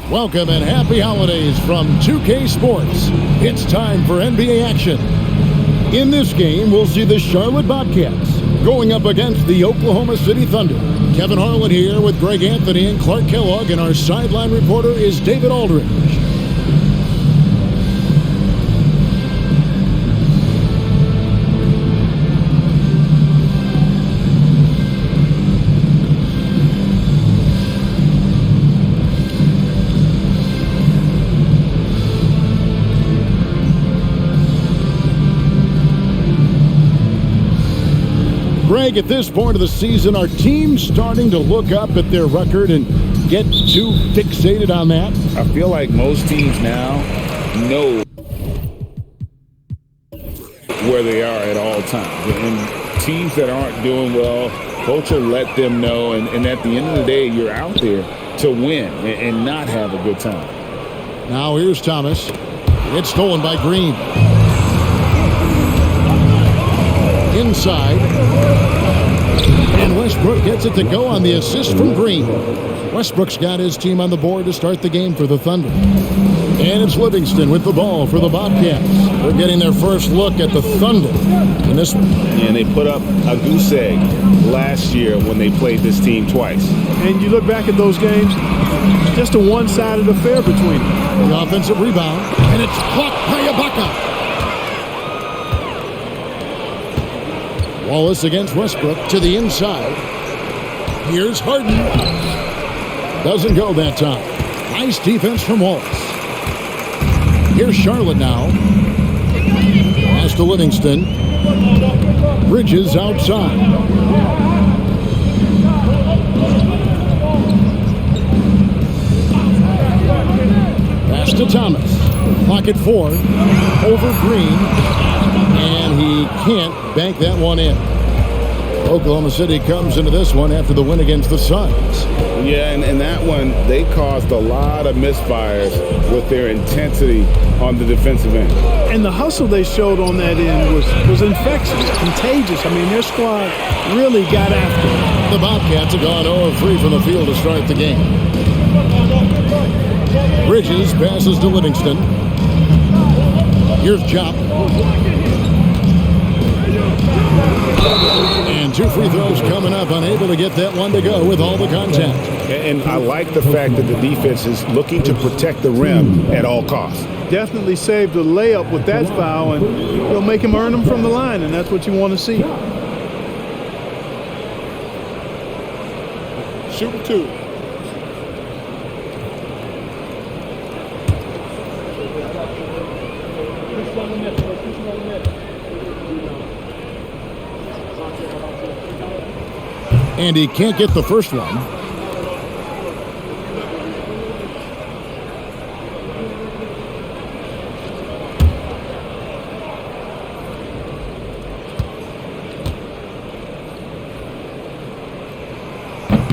Welcome and happy holidays from 2K Sports. It's time for NBA action. In this game, we'll see the Charlotte Bobcats going up against the Oklahoma City Thunder. Kevin Harlan here with Greg Anthony and Clark Kellogg, and our sideline reporter is David Aldridge. Greg, at this point of the season, are teams starting to look up at their record and get too fixated on that? I feel like most teams now know where they are at all times. And teams that aren't doing well, coach will let them know. And at the end of the day, you're out there to win and not have a good time. Now here's Thomas. It's stolen by Green. Inside, and Westbrook gets it to go on the assist from Green. Westbrook's got his team on the board to start the game for the Thunder. And it's Livingston with the ball for the Bobcats. They're getting their first look at the Thunder in this one. And they put up a goose egg last year when they played this team twice. And you look back at those games, just a one-sided affair between them. The offensive rebound, and it's blocked by Ibaka. Wallace against Westbrook to the inside. Here's Harden. Doesn't go that time. Nice defense from Wallace. Here's Charlotte now. Pass to Livingston. Bridges outside. Pass to Thomas. Clock at 4. Over Green. And he can't bank that one in. Oklahoma City comes into this one after the win against the Suns. Yeah, and that one, they caused a lot of misfires with their intensity on the defensive end. And the hustle they showed on that end was infectious, contagious. I mean, their squad really got after it. The Bobcats have gone 0-3 from the field to start the game. Bridges passes to Livingston. Here's Jop. And 2 free throws coming up, unable to get that one to go with all the contact. And I like the fact that the defense is looking to protect the rim at all costs. Definitely saved a layup with that foul, and you'll make him earn them from the line, and that's what you want to see. Shooting 2. And he can't get the first one.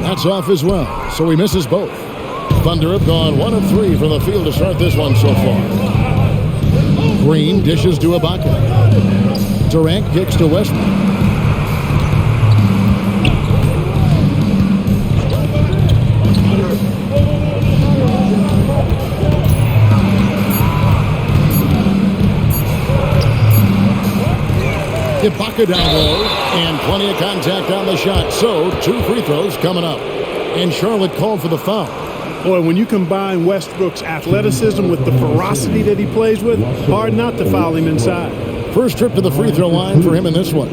That's off as well, so he misses both. Thunder have gone 1 of 3 from the field to start this one so far. Green dishes to Ibaka. Durant kicks to Westbrook. Ibaka down low, and plenty of contact on the shot. So 2 free throws coming up. And Charlotte called for the foul. Boy, when you combine Westbrook's athleticism with the ferocity that he plays with, hard not to foul him inside. First trip to the free throw line for him in this one.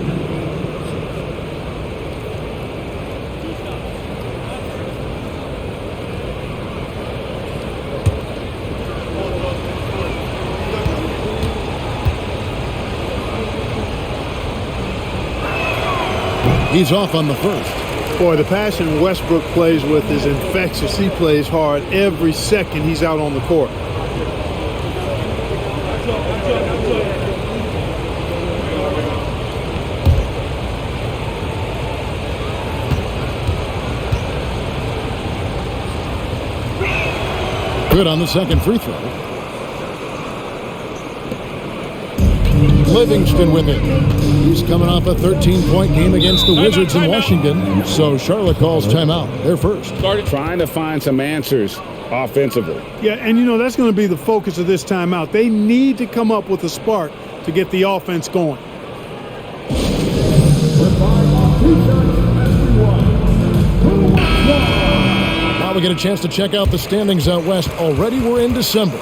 He's off on the first. Boy, the passion Westbrook plays with is infectious. He plays hard every second he's out on the court. Good on the second free throw. Livingston with it. He's coming off a 13-point game against the Wizards in Washington. So Charlotte calls timeout. They're first. Trying to find some answers offensively. Yeah, and that's going to be the focus of this timeout. They need to come up with a spark to get the offense going. Now we get a chance to check out the standings out west. Already we're in December.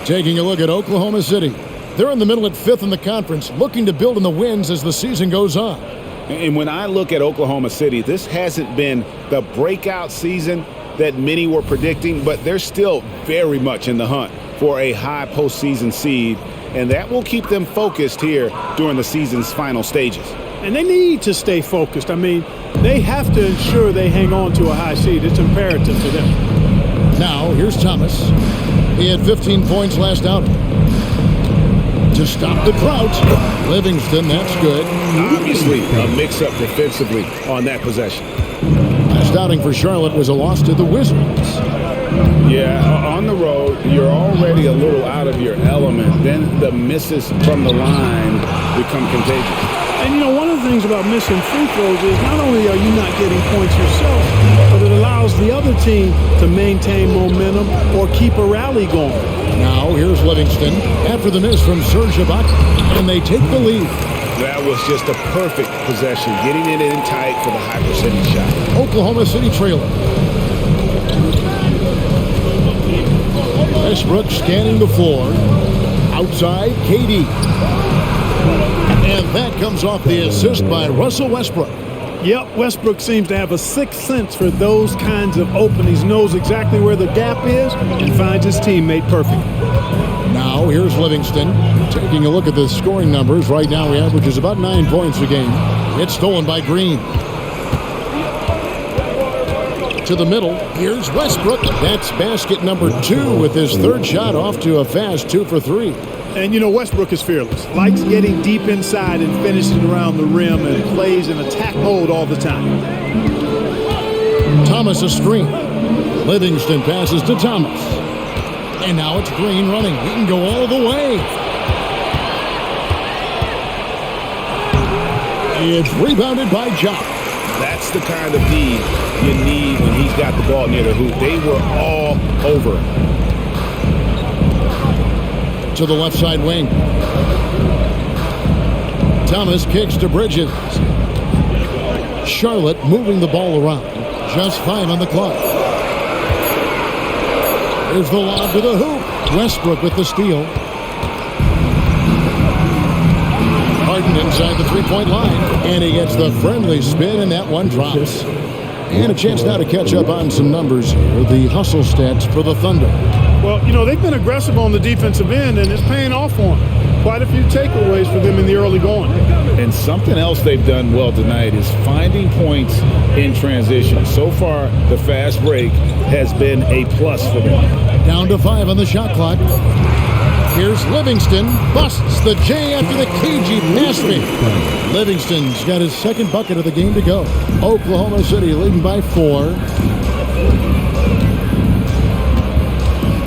Taking a look at Oklahoma City. They're in the middle at 5th in the conference, looking to build in the wins as the season goes on. And when I look at Oklahoma City, this hasn't been the breakout season that many were predicting, but they're still very much in the hunt for a high postseason seed, and that will keep them focused here during the season's final stages. And they need to stay focused. I mean, they have to ensure they hang on to a high seed. It's imperative for them. Now, here's Thomas. He had 15 points last outing. To stop the drought, Livingston, that's good. Obviously, a mix-up defensively on that possession. Last outing for Charlotte was a loss to the Wizards. Yeah, on the road, you're already a little out of your element. Then the misses from the line become contagious. And, one of the things about missing free throws is not only are you not getting points yourself, but it allows the other team to maintain momentum or keep a rally going. Now, here's Livingston after the miss from Serge Ibaka, and they take the lead. That was just a perfect possession, getting it in tight for the high percentage shot. Oklahoma City trailer. Westbrook scanning the floor. Outside, KD. And that comes off the assist by Russell Westbrook. Yep, Westbrook seems to have a sixth sense for those kinds of openings, knows exactly where the gap is, and finds his teammate perfect. Now, here's Livingston. Taking a look at the scoring numbers. Right now, he averages about 9 points a game. It's stolen by Green. To the middle, here's Westbrook. That's basket number 2 with his third shot off to a fast 2 for 3. And, Westbrook is fearless. Likes getting deep inside and finishing around the rim and plays in attack mode all the time. Thomas a screen. Livingston passes to Thomas. And now it's Green running. He can go all the way. It's rebounded by Jock. That's the kind of D you need when he's got the ball near the hoop. They were all over him. To the left side wing. Thomas kicks to Bridges. Charlotte moving the ball around. Just 5 on the clock. Here's the lob to the hoop. Westbrook with the steal. Harden inside the three-point line. And he gets the friendly spin, and that one drops. And a chance now to catch up on some numbers here. The hustle stats for the Thunder. Well, they've been aggressive on the defensive end, and it's paying off for them. Quite a few takeaways for them in the early going. And something else they've done well tonight is finding points in transition. So far, the fast break has been a plus for them. Down to 5 on the shot clock. Here's Livingston. Busts the J after the cagey pass fake. Livingston's got his second bucket of the game to go. Oklahoma City leading by 4.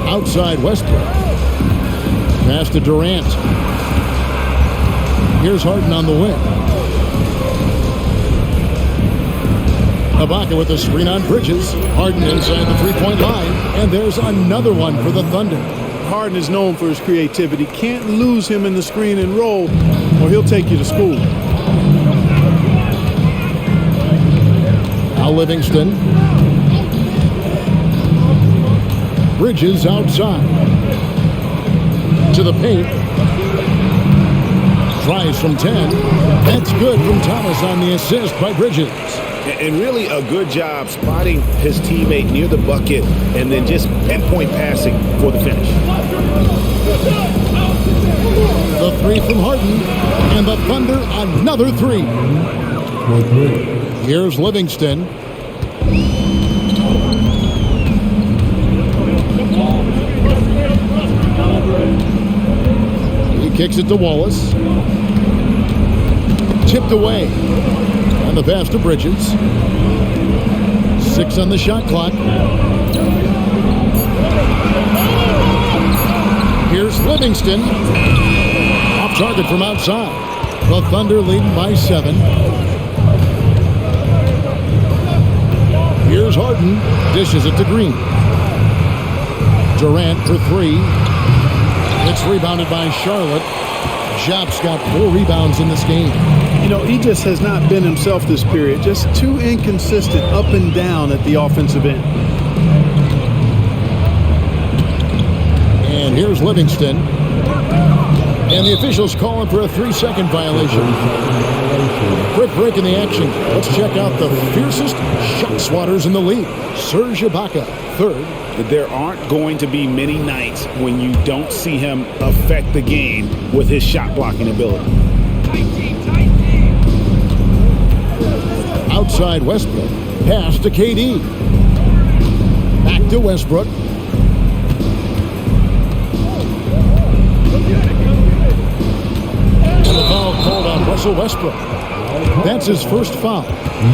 Outside Westbrook. Pass to Durant. Here's Harden on the wing. Ibaka with a screen on Bridges. Harden inside the three-point line. And there's another one for the Thunder. Harden is known for his creativity. Can't lose him in the screen and roll, or he'll take you to school. Now Livingston. Bridges outside. To the paint. Tries from 10. That's good from Thomas on the assist by Bridges. And really a good job spotting his teammate near the bucket and then just pinpoint passing for the finish. The 3 from Harden. And the Thunder another 3. Here's Livingston. He kicks it to Wallace. Tipped away. And the pass to Bridges. 6 on the shot clock. Here's Livingston. Off target from outside. The Thunder leading by 7. Here's Harden. Dishes it to Green. Durant for 3. It's rebounded by Charlotte. Jop's got 4 rebounds in this game. You know, he just has not been himself this period. Just too inconsistent up and down at the offensive end. And here's Livingston. And the officials calling for a 3-second violation. Quick break in the action. Let's check out the fiercest shot swatters in the league. Serge Ibaka, 3rd. There aren't going to be many nights when you don't see him affect the game with his shot blocking ability. Outside Westbrook. Pass to KD. Back to Westbrook. And the foul called on Russell Westbrook. That's his first foul.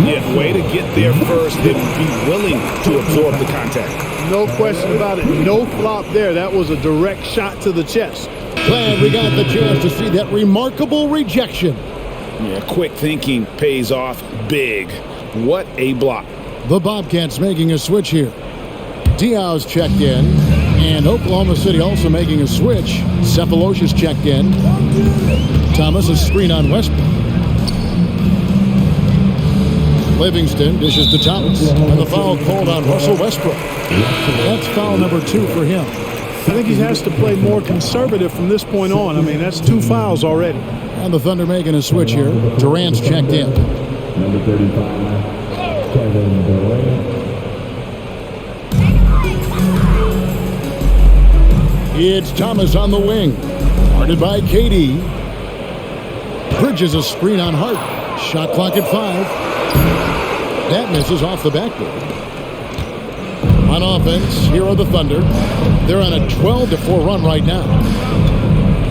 Yeah, way to get there first and be willing to absorb the contact. No question about it. No flop there. That was a direct shot to the chest. Glad we got the chance to see that remarkable rejection. Yeah, quick thinking pays off big. What a block. The Bobcats making a switch here. Diaw's checked in. And Oklahoma City also making a switch. Cephalosha's checked in. Thomas is screen on Westbrook. Livingston dishes to Thomas. And the foul called on Russell Westbrook. That's foul number 2 for him. I think he has to play more conservative from this point on. I mean, that's 2 fouls already. And the Thunder making a switch here. Durant's checked in. Number 35, Kevin Durant. It's Thomas on the wing. Guarded by KD. Bridges a screen on Hart. Shot clock at 5. That misses off the backboard. On offense, here are the Thunder. They're on a 12-4 run right now.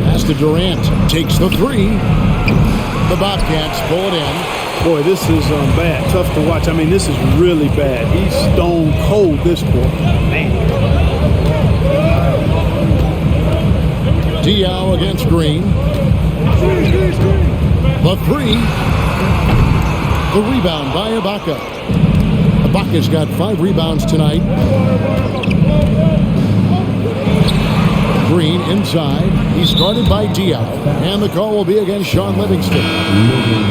Pass to Durant. Takes the 3. The Bobcats pull it in. Boy, this is bad. Tough to watch. I mean, this is really bad. He's stone cold this quarter. Man. Diaw against Green. The 3. The rebound by Ibaka. Ibaka's got 5 rebounds tonight. Green inside. He's guarded by Diaw. And the call will be against Sean Livingston.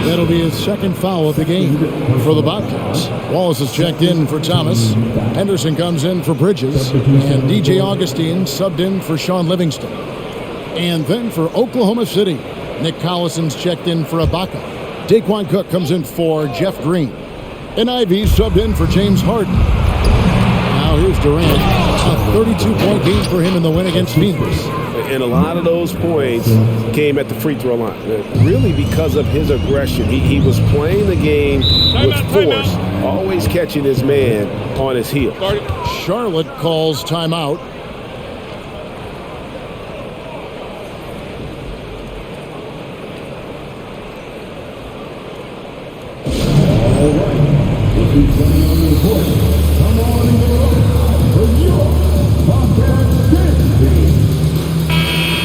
That'll be his 2nd foul of the game for the Bobcats. Wallace is checked in for Thomas. Henderson comes in for Bridges. And DJ Augustine subbed in for Sean Livingston. And then for Oklahoma City, Nick Collison's checked in for Ibaka. Daquan Cook comes in for Jeff Green. And Ivy subbed in for James Harden. Now here's Durant. A 32-point game for him in the win against Phoenix. And a lot of those points came at the free throw line. Really because of his aggression. He was playing the game with force, always catching his man on his heel. Charlotte calls timeout.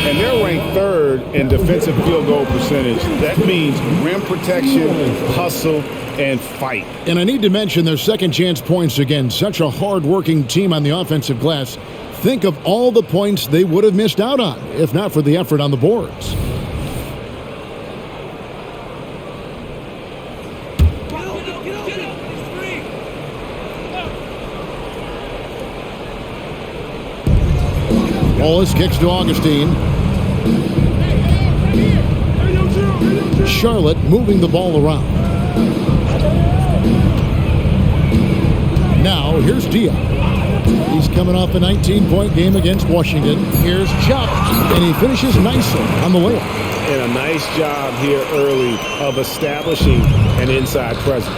And they're ranked 3rd in defensive field goal percentage. That means rim protection, hustle, and fight. And I need to mention their second chance points again. Such a hard-working team on the offensive glass. Think of all the points they would have missed out on, if not for the effort on the boards. Wallace kicks to Augustine. Charlotte moving the ball around. Now, here's Diaw. He's coming off a 19-point game against Washington. Here's Chop, and he finishes nicely on the layup. And a nice job here early of establishing an inside presence.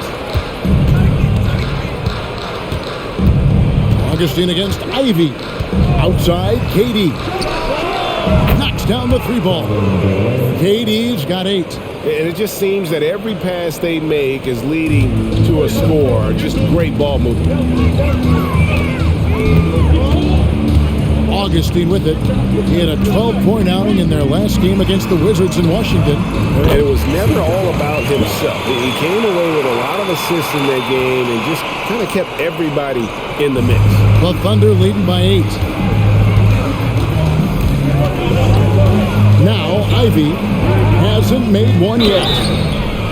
Augustine against Ivy. Outside, KD. Knocks down the 3-ball. KD's got 8. And it just seems that every pass they make is leading to a score. Just great ball movement. Augustine with it. He had a 12-point outing in their last game against the Wizards in Washington. And it was never all about himself. He came away with a lot of assists in that game and just kind of kept everybody in the mix. The Thunder leading by 8. Now Ivy hasn't made one yet.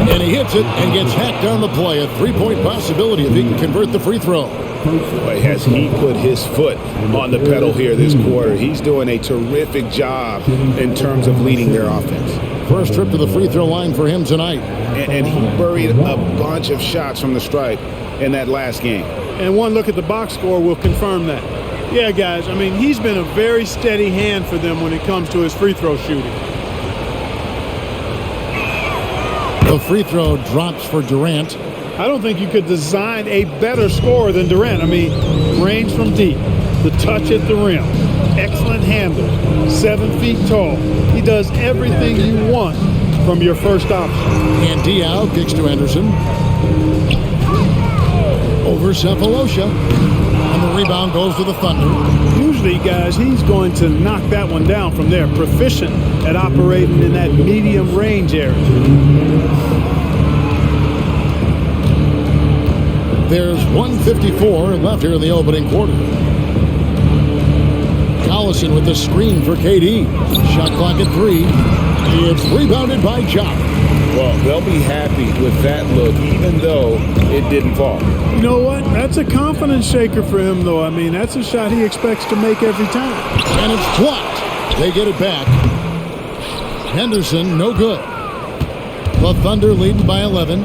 And he hits it and gets hacked on the play. A 3-point possibility if he can convert the free throw. Boy, has he put his foot on the pedal here this quarter. He's doing a terrific job in terms of leading their offense. First trip to the free throw line for him tonight. And he buried a bunch of shots from the stripe in that last game. And one look at the box score will confirm that. Yeah, guys, I mean, he's been a very steady hand for them when it comes to his free throw shooting. The free throw drops for Durant. I don't think you could design a better scorer than Durant. I mean, range from deep, the touch at the rim, excellent handle, 7 feet tall. He does everything you want from your first option. And Diaw kicks to Henderson. Over Cephalosha. And the rebound goes to the Thunder. Usually, guys, he's going to knock that one down from there. Proficient at operating in that medium range area. There's 1:54 left here in the opening quarter. Collison with the screen for KD. Shot clock at 3. It's rebounded by Jock. Well, they'll be happy with that look, even though it didn't fall. You know what? That's a confidence shaker for him, though. I mean, that's a shot he expects to make every time. And it's blocked. They get it back. Henderson, no good. The Thunder leading by 11.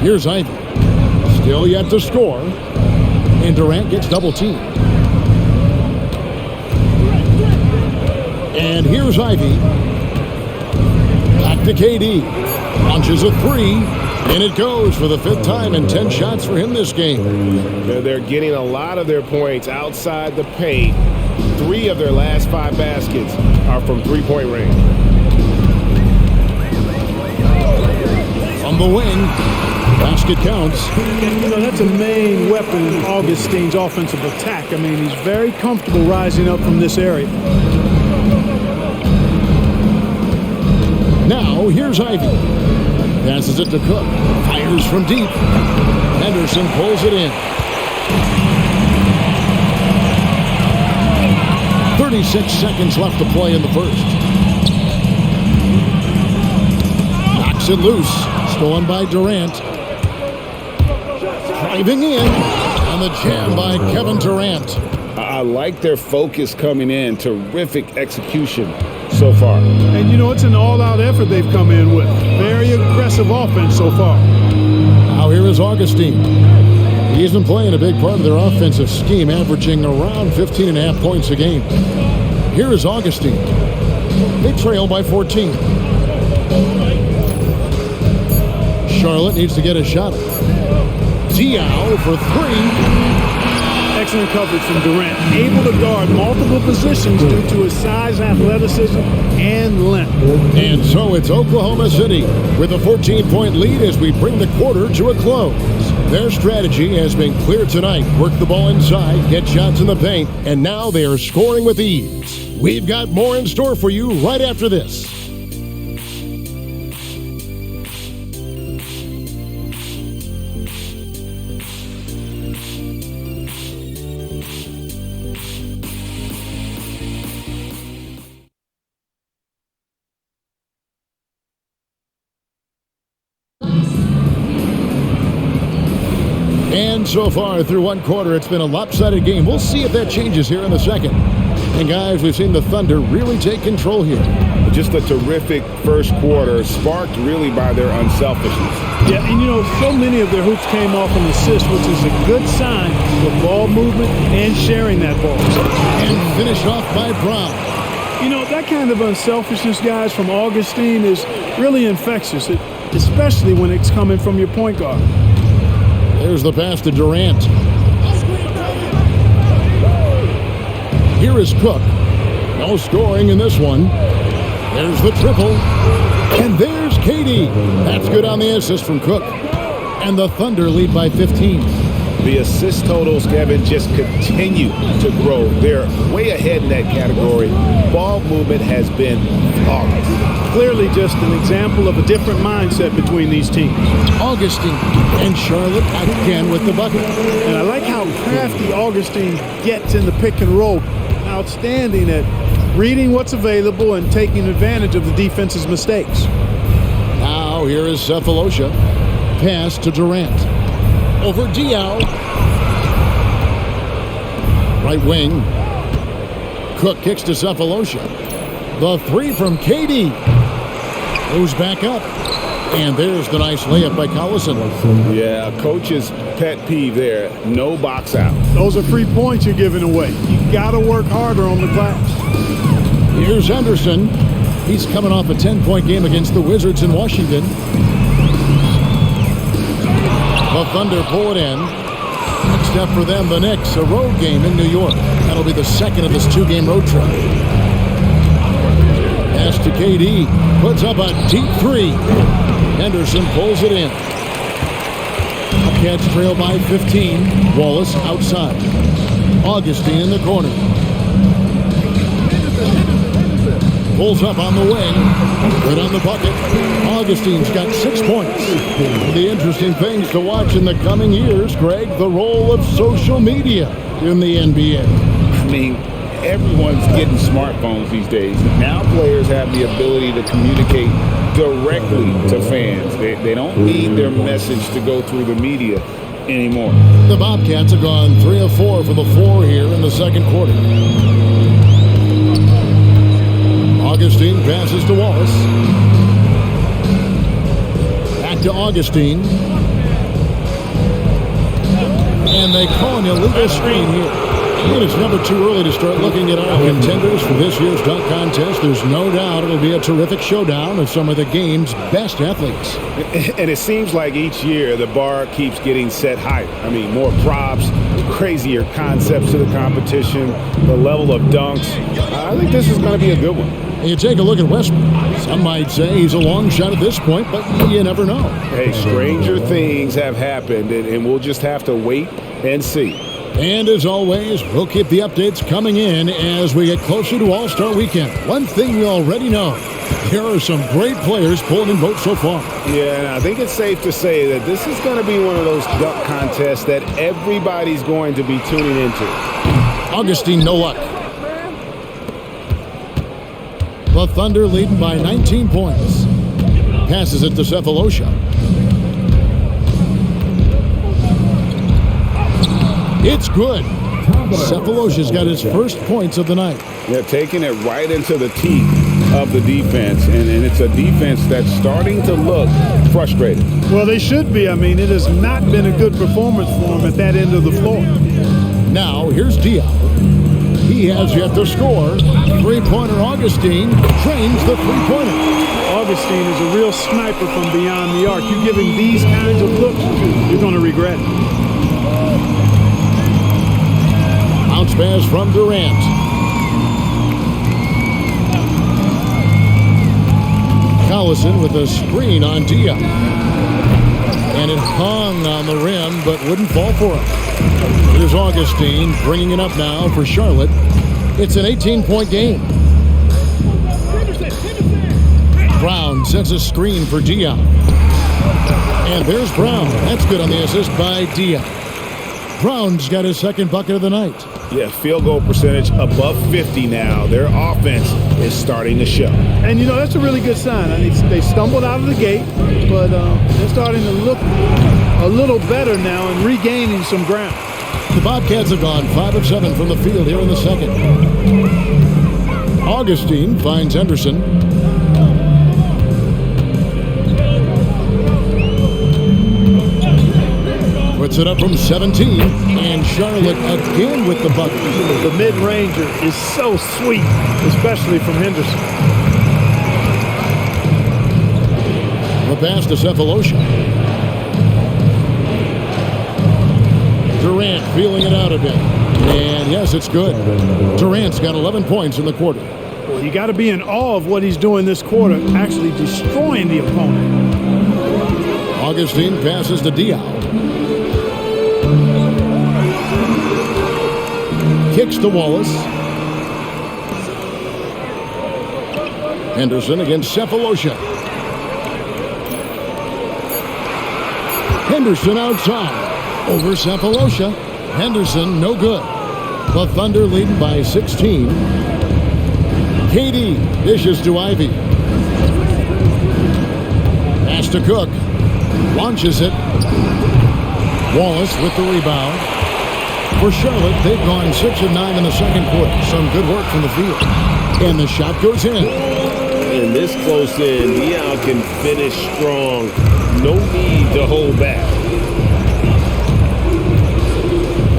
Here's Ivy. Still yet to score. And Durant gets double teamed. And here's Ivy. Back to KD. Launches a 3. And it goes for the 5th time and 10 shots for him this game. They're getting a lot of their points outside the paint. 3 of their last 5 baskets are from three-point range. On the wing. Basket counts. And, you know, that's a main weapon in Augustine's offensive attack. I mean, he's very comfortable rising up from this area. Now, here's Ivy. Passes it to Cook. Fires from deep. Henderson pulls it in. 36 seconds left to play in the first. Knocks it loose. Stolen by Durant. Driving in. And the jam by Kevin Durant. I like their focus coming in. Terrific execution so far. And, you know, it's an all-out effort they've come in with. Very aggressive offense so far. Now here is Augustine. He's been playing a big part of their offensive scheme, averaging around 15.5 points a game. Here is Augustine. They trail by 14. Charlotte needs to get a shot. Diaw for 3. Excellent coverage from Durant. Able to guard multiple positions due to his size, athleticism, and length. And so it's Oklahoma City with a 14-point lead as we bring the quarter to a close. Their strategy has been clear tonight. Work the ball inside, get shots in the paint, and now they are scoring with ease. We've got more in store for you right after this. And so far through one quarter, it's been a lopsided game. We'll see if that changes here in the second. And guys, we've seen the Thunder really take control here. Just a terrific first quarter, sparked really by their unselfishness. Yeah, and you know, so many of their hoops came off an assist, which is a good sign for ball movement and sharing that ball. And finished off by Brown. You know, that kind of unselfishness, guys, from Augustine is really infectious, especially when it's coming from your point guard. There's the pass to Durant. Here is Cook. No scoring in this one. There's the triple. And there's KD. That's good on the assist from Cook. And the Thunder lead by 15. The assist totals, Kevin, just continue to grow. They're way ahead in that category. Ball movement has been flawless. Clearly just an example of a different mindset between these teams. Augustine and Charlotte again with the bucket. And I like how crafty Augustine gets in the pick and roll. Outstanding at reading what's available and taking advantage of the defense's mistakes. Now here is Cephalosha. Pass to Durant. Over Diaw. Right wing. Cook kicks to Cephalosha. The three from KD. Moves back up. And there's the nice layup by Collison. Yeah, coach's pet peeve there. No box out. Those are free points you're giving away. You got to work harder on the glass. Here's Henderson. He's coming off a 10-point game against the Wizards in Washington. The Thunder pull it in. Next up for them, the Knicks, a road game in New York. That'll be the second of this 2-game road trip. Pass to KD. Puts up a deep three. Henderson pulls it in. Bobcats trail by 15. Wallace outside. Augustine in the corner. Pulls up on the wing. Good on the bucket. Augustine's got 6 points. The interesting things to watch in the coming years, Greg, the role of social media in the NBA. I mean, everyone's getting smartphones these days. Now players have the ability to communicate directly to fans. They don't need their message to go through the media anymore. The Bobcats have gone 3 of 4 for the floor here in the second quarter. Augustine passes to Wallace. Back to Augustine. And they call an illegal screen here. And it's never too early to start looking at our contenders for this year's dunk contest. There's no doubt it'll be a terrific showdown of some of the game's best athletes. And it seems like each year the bar keeps getting set higher. I mean, more props, crazier concepts to the competition, the level of dunks. I think this is going to be a good one. And you take a look at Westbrook. Some might say he's a long shot at this point, but you never know. Hey, stranger things have happened, and we'll just have to wait and see. And as always, we'll keep the updates coming in as we get closer to All-Star Weekend. One thing we already know, there are some great players pulling in votes so far. Yeah, and I think it's safe to say that this is going to be one of those dunk contests that everybody's going to be tuning into. Augustine, no luck. The Thunder leading by 19 points. Passes it to Cephalosha. It's good. Cephalosha's got his first points of the night. Yeah, taking it right into the teeth of the defense, and it's a defense that's starting to look frustrated. Well, they should be. I mean, it has not been a good performance for them at that end of the floor. Now, here's Diaw. He has yet to score. Three-pointer Augustine trains the three-pointer. Augustine is a real sniper from beyond the arc. You give him these kinds of looks, you're going to regret it. Bounce pass from Durant. Collison with a screen on Diaw. And it hung on the rim, but wouldn't fall for him. Here's Augustine bringing it up now for Charlotte. It's an 18-point game. Brown sets a screen for Diaw. And there's Brown. That's good on the assist by Diaw. Brown's got his second bucket of the night. Yeah, field goal percentage above 50 now. Their offense is starting to show. And, you know, that's a really good sign. I mean, they stumbled out of the gate, but they're starting to look a little better now and regaining some ground. The Bobcats have gone 5 of 7 from the field here in the second. Augustine finds Henderson. Puts it up from 17, and Charlotte again with the bucket. The mid-ranger is so sweet, especially from Henderson. The pass to Cephalosha. Durant feeling it out a bit. And yes, it's good. Durant's got 11 points in the quarter. Well, you got to be in awe of what he's doing this quarter, actually destroying the opponent. Augustine passes to Diaw. Kicks to Wallace. Henderson against Cephalosha. Henderson outside. Over Cephalosha. Henderson, no good. The Thunder leading by 16. KD dishes to Ivy. Pass to Cook. Launches it. Wallace with the rebound. For Charlotte, they've gone 6 of 9 in the second quarter. Some good work from the field. And the shot goes in. And this close in, Dial can finish strong. No need to hold back.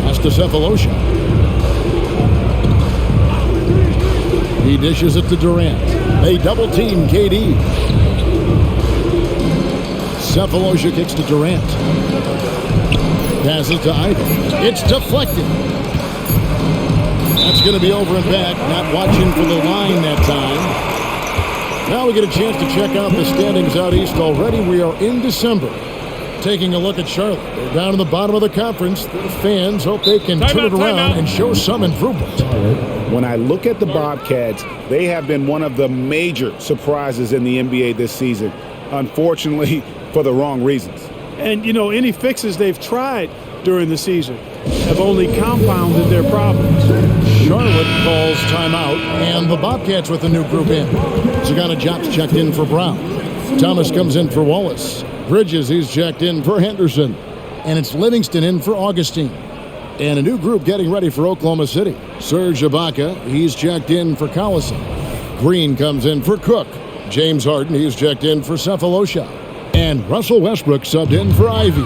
Pass to Cephalosha. He dishes it to Durant. They double team KD. Cephalosha kicks to Durant. Passes to Ivy. It's deflected. That's going to be over and back. Not watching for the line that time. Now we get a chance to check out the standings out east already. We are in December. Taking a look at Charlotte. They're down in the bottom of the conference. The fans hope they can turn it around and show some improvement. When I look at the Bobcats, they have been one of the major surprises in the NBA this season. Unfortunately, for the wrong reasons. And, you know, any fixes they've tried during the season have only compounded their problems. Charlotte calls timeout, and the Bobcats with a new group in. Zagana Jop's checked in for Brown. Thomas comes in for Wallace. Bridges, he's checked in for Henderson. And it's Livingston in for Augustine. And a new group getting ready for Oklahoma City. Serge Ibaka, he's checked in for Collison. Green comes in for Cook. James Harden, he's checked in for Cephalosha. And Russell Westbrook subbed in for Ivy.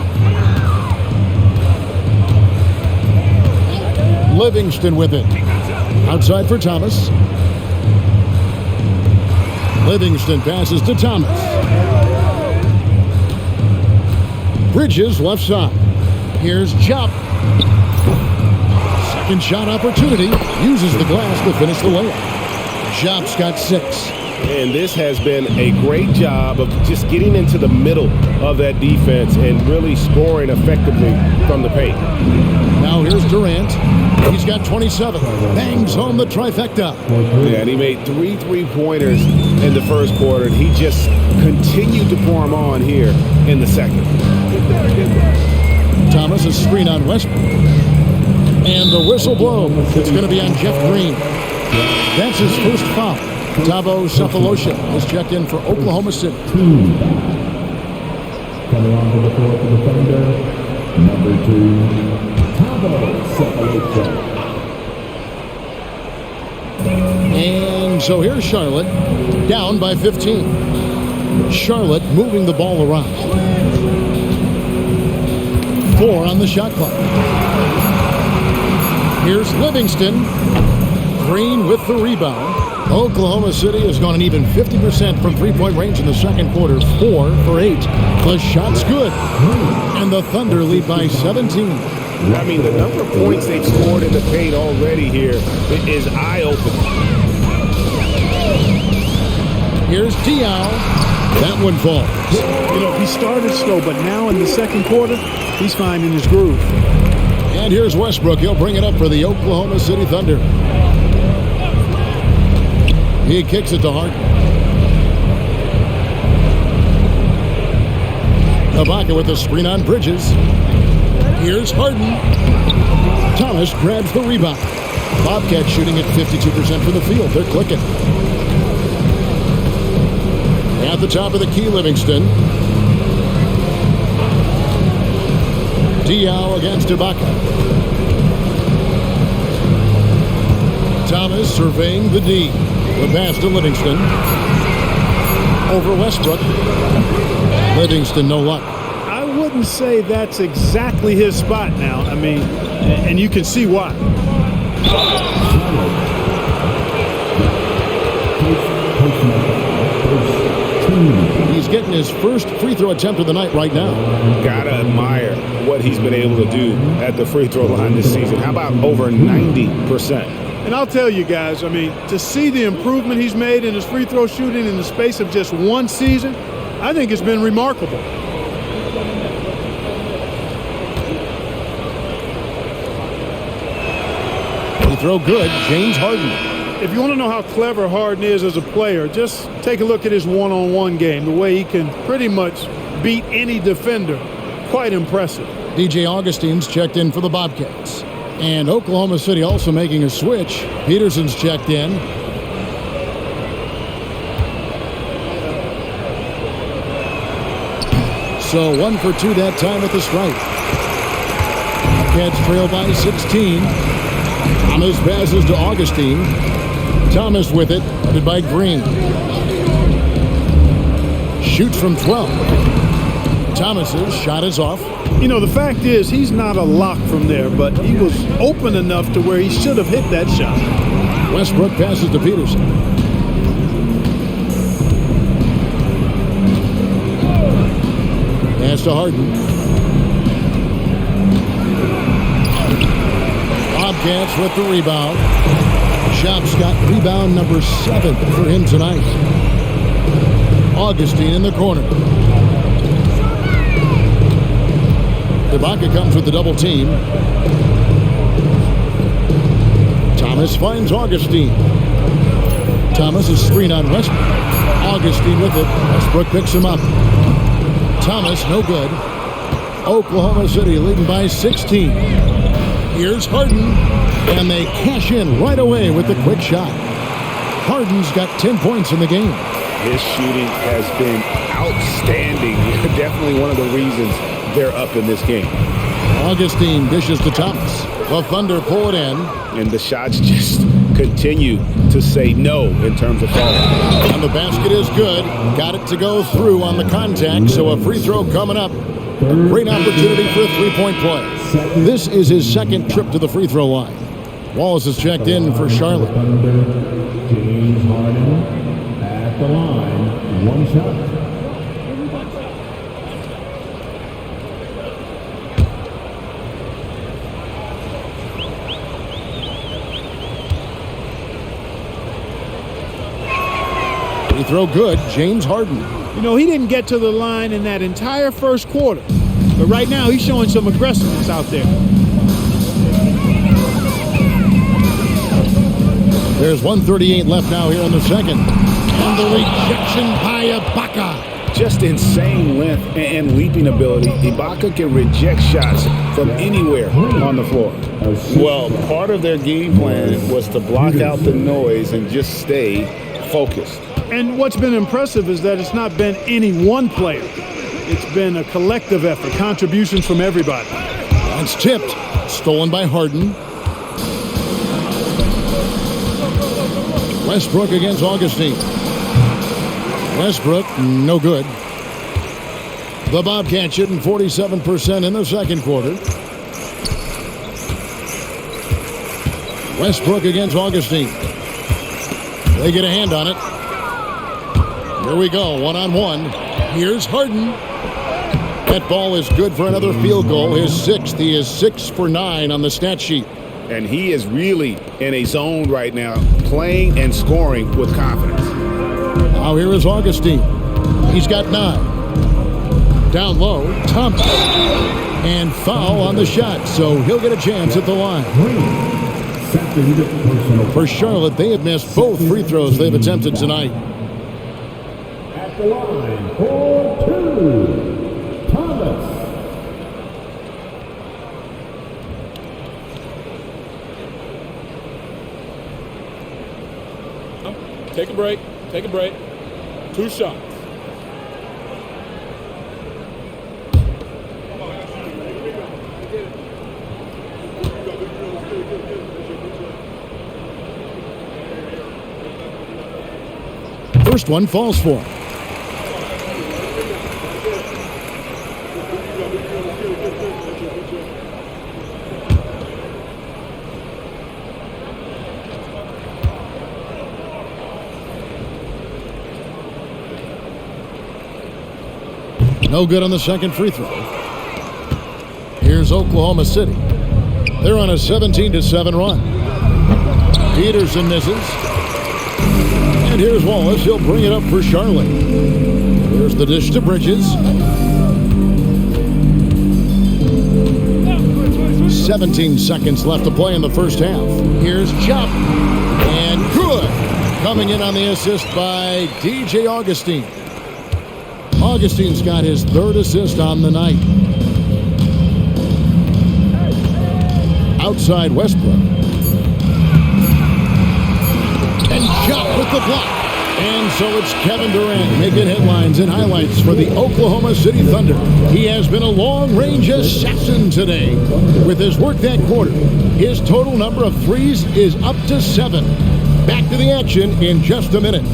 Livingston with it. Outside for Thomas. Livingston passes to Thomas. Bridges left side. Here's Jop. Second shot opportunity. Uses the glass to finish the layup. Jop's got 6. And this has been a great job of just getting into the middle of that defense and really scoring effectively from the paint. Now here's Durant. He's got 27. Bangs home the trifecta. Yeah, and he made 3 3-pointers in the first quarter, and he just continued to pour them on here in the second. Thomas, a screen on Westbrook. And the whistle blown. It's going to be on Jeff Green. That's his first foul. Thabo Cephalosha is checked in for Oklahoma City. Coming onto the floor for the Thunder, number 2, Thabo Cephalosha. And so here's Charlotte, down by 15. Charlotte moving the ball around. 4 on the shot clock. Here's Livingston. Green with the rebound. Oklahoma City has gone an even 50% from three-point range in the second quarter. 4 for 8. The shot's good. And the Thunder lead by 17. I mean, the number of points they've scored in the paint already here is eye-opening. Here's Dial. That one falls. You know, he started slow, but now in the second quarter, he's finding his groove. And here's Westbrook. He'll bring it up for the Oklahoma City Thunder. He kicks it to Harden. Ibaka with the screen on Bridges. Here's Harden. Thomas grabs the rebound. Bobcats shooting at 52% from the field. They're clicking. At the top of the key, Livingston. Diao against Ibaka. Thomas surveying the D. The pass to Livingston. Over Westbrook. Livingston, no luck. I wouldn't say that's exactly his spot now. I mean, and you can see why. He's getting his first free throw attempt of the night right now. Gotta admire what he's been able to do at the free throw line this season. How about over 90%? And I'll tell you guys, I mean, to see the improvement he's made in his free throw shooting in the space of just one season, I think it's been remarkable. Free throw good, James Harden. If you want to know how clever Harden is as a player, just take a look at his one-on-one game, the way he can pretty much beat any defender. Quite impressive. DJ Augustine's checked in for the Bobcats. And Oklahoma City also making a switch. Peterson's checked in. So 1 for 2 that time at the stripe. Bobcats trail by 16. Thomas passes to Augustine. Thomas with it, headed by Green. Shoots from 12. Thomas's shot is off. You know, the fact is he's not a lock from there, but he was open enough to where he should have hit that shot. Westbrook passes to Peterson. Pass to Harden. Bobcats with the rebound. Shop's got rebound number 7 for him tonight. Augustine in the corner. Ibaka comes with the double team. Thomas finds Augustine. Thomas is screen on Westbrook. Augustine with it. Westbrook picks him up. Thomas, no good. Oklahoma City leading by 16. Here's Harden. And they cash in right away with the quick shot. Harden's got 10 points in the game. His shooting has been outstanding. Definitely one of the reasons they're up in this game. Augustine dishes to Thomas. The Thunder pull it in. And the shots just continue to say no in terms of falling. And the basket is good. Got it to go through on the contact, so a free throw coming up. A great opportunity for a three-point play. This is his second trip to the free throw line. Wallace is checked in for Charlotte. James Harden at the line. One shot. Free throw good, James Harden. You know, he didn't get to the line in that entire first quarter. But right now, he's showing some aggressiveness out there. There's 1:38 left now here in the second. And the rejection by Ibaka. Just insane length and leaping ability. Ibaka can reject shots from anywhere on the floor. Well, part of their game plan was to block out the noise and just stay focused. And what's been impressive is that it's not been any one player. It's been a collective effort, contributions from everybody. That's tipped. Stolen by Harden. Westbrook against Augustine. Westbrook, no good. The Bobcats shooting 47% in the second quarter. Westbrook against Augustine. They get a hand on it. Here we go, one-on-one. Here's Harden. That ball is good for another field goal. His 6th. He is 6 for 9 on the stat sheet. And he is really in a zone right now, playing and scoring with confidence. Now here is Augustine. He's got 9. Down low, Thompson. And foul on the shot, so he'll get a chance at the line. For Charlotte, they have missed both free throws they've attempted tonight. At the line for 2, Thomas. Take a break. Take a break. 2 shots. First one falls for him. No good on the second free throw. Here's Oklahoma City. They're on a 17-7 run. Peterson misses. And here's Wallace. He'll bring it up for Charlotte. Here's the dish to Bridges. 17 seconds left to play in the first half. Here's Chop. And good. Coming in on the assist by DJ Augustine. Augustine's got his third assist on the night. Outside Westbrook. And Chop with the block. And so it's Kevin Durant making headlines and highlights for the Oklahoma City Thunder. He has been a long-range assassin today. With his work that quarter, his total number of threes is up to 7. Back to the action in just a minute.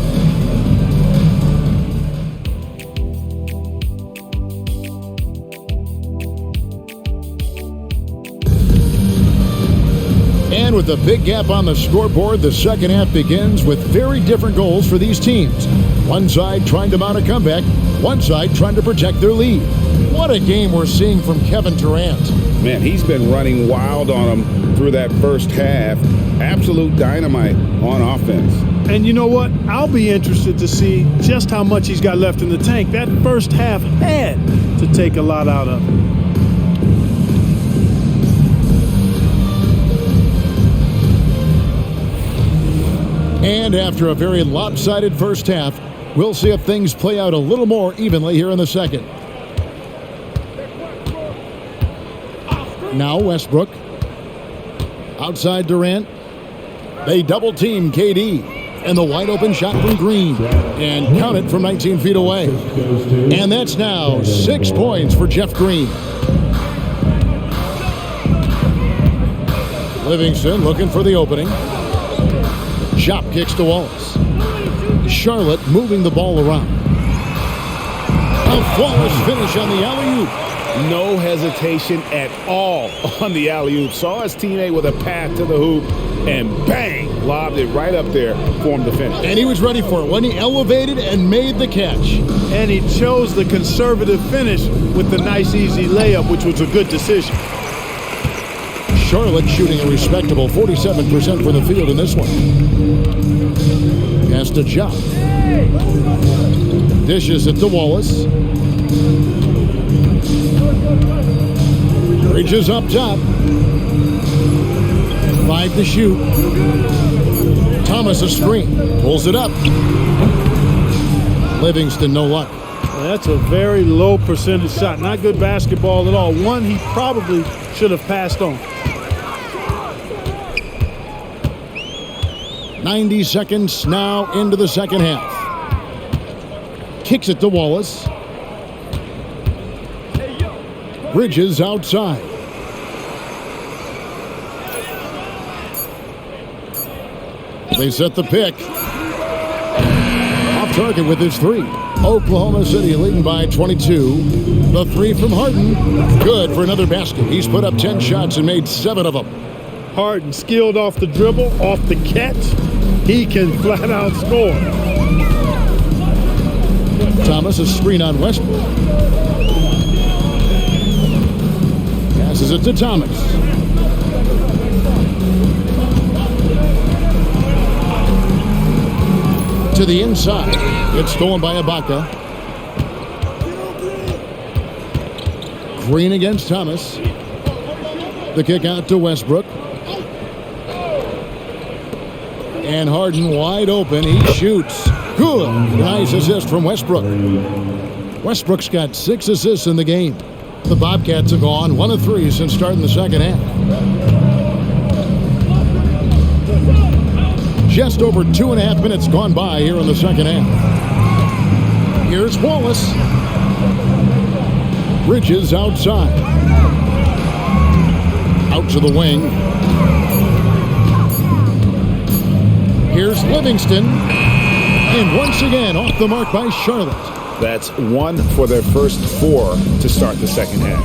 And with a big gap on the scoreboard, the second half begins with very different goals for these teams. One side trying to mount a comeback, one side trying to protect their lead. What a game we're seeing from Kevin Durant. Man, he's been running wild on them through that first half. Absolute dynamite on offense. And you know what? I'll be interested to see just how much he's got left in the tank. That first half had to take a lot out of him. And after a very lopsided first half, we'll see if things play out a little more evenly here in the second. Now Westbrook. Outside Durant. They double team KD. And the wide open shot from Green. And count it from 19 feet away. And that's now 6 points for Jeff Green. Livingston looking for the opening. Chop kicks to Wallace. Charlotte moving the ball around. A flawless finish on the alley-oop. No hesitation at all on the alley-oop. Saw his teammate with a path to the hoop, and bang, lobbed it right up there for him to finish. And he was ready for it when he elevated and made the catch. And he chose the conservative finish with the nice, easy layup, which was a good decision. Charlotte shooting a respectable 47% from the field in this one. Pass to Chop. Dishes it to Wallace. Reaches up top. 5 to shoot. Thomas a screen. Pulls it up. Livingston no luck. Well, that's a very low percentage shot. Not good basketball at all. One he probably should have passed on. 90 seconds now into the second half. Kicks it to Wallace. Bridges outside. They set the pick. Off target with his three. Oklahoma City leading by 22. The three from Harden. Good for another basket. He's put up 10 shots and made 7 of them. Harden skilled off the dribble, off the catch. He can flat out score. Thomas a screen on Westbrook. Passes it to Thomas. To the inside. It's stolen by Ibaka. Green against Thomas. The kick out to Westbrook. And Harden wide open. He shoots. Good. Nice assist from Westbrook. Westbrook's got 6 assists in the game. The Bobcats have gone 1 of 3 since starting the second half. Just over 2.5 minutes gone by here in the second half. Here's Wallace. Bridges outside. Out to the wing. Here's Livingston. And once again, off the mark by Charlotte. That's 1 for their first 4 to start the second half.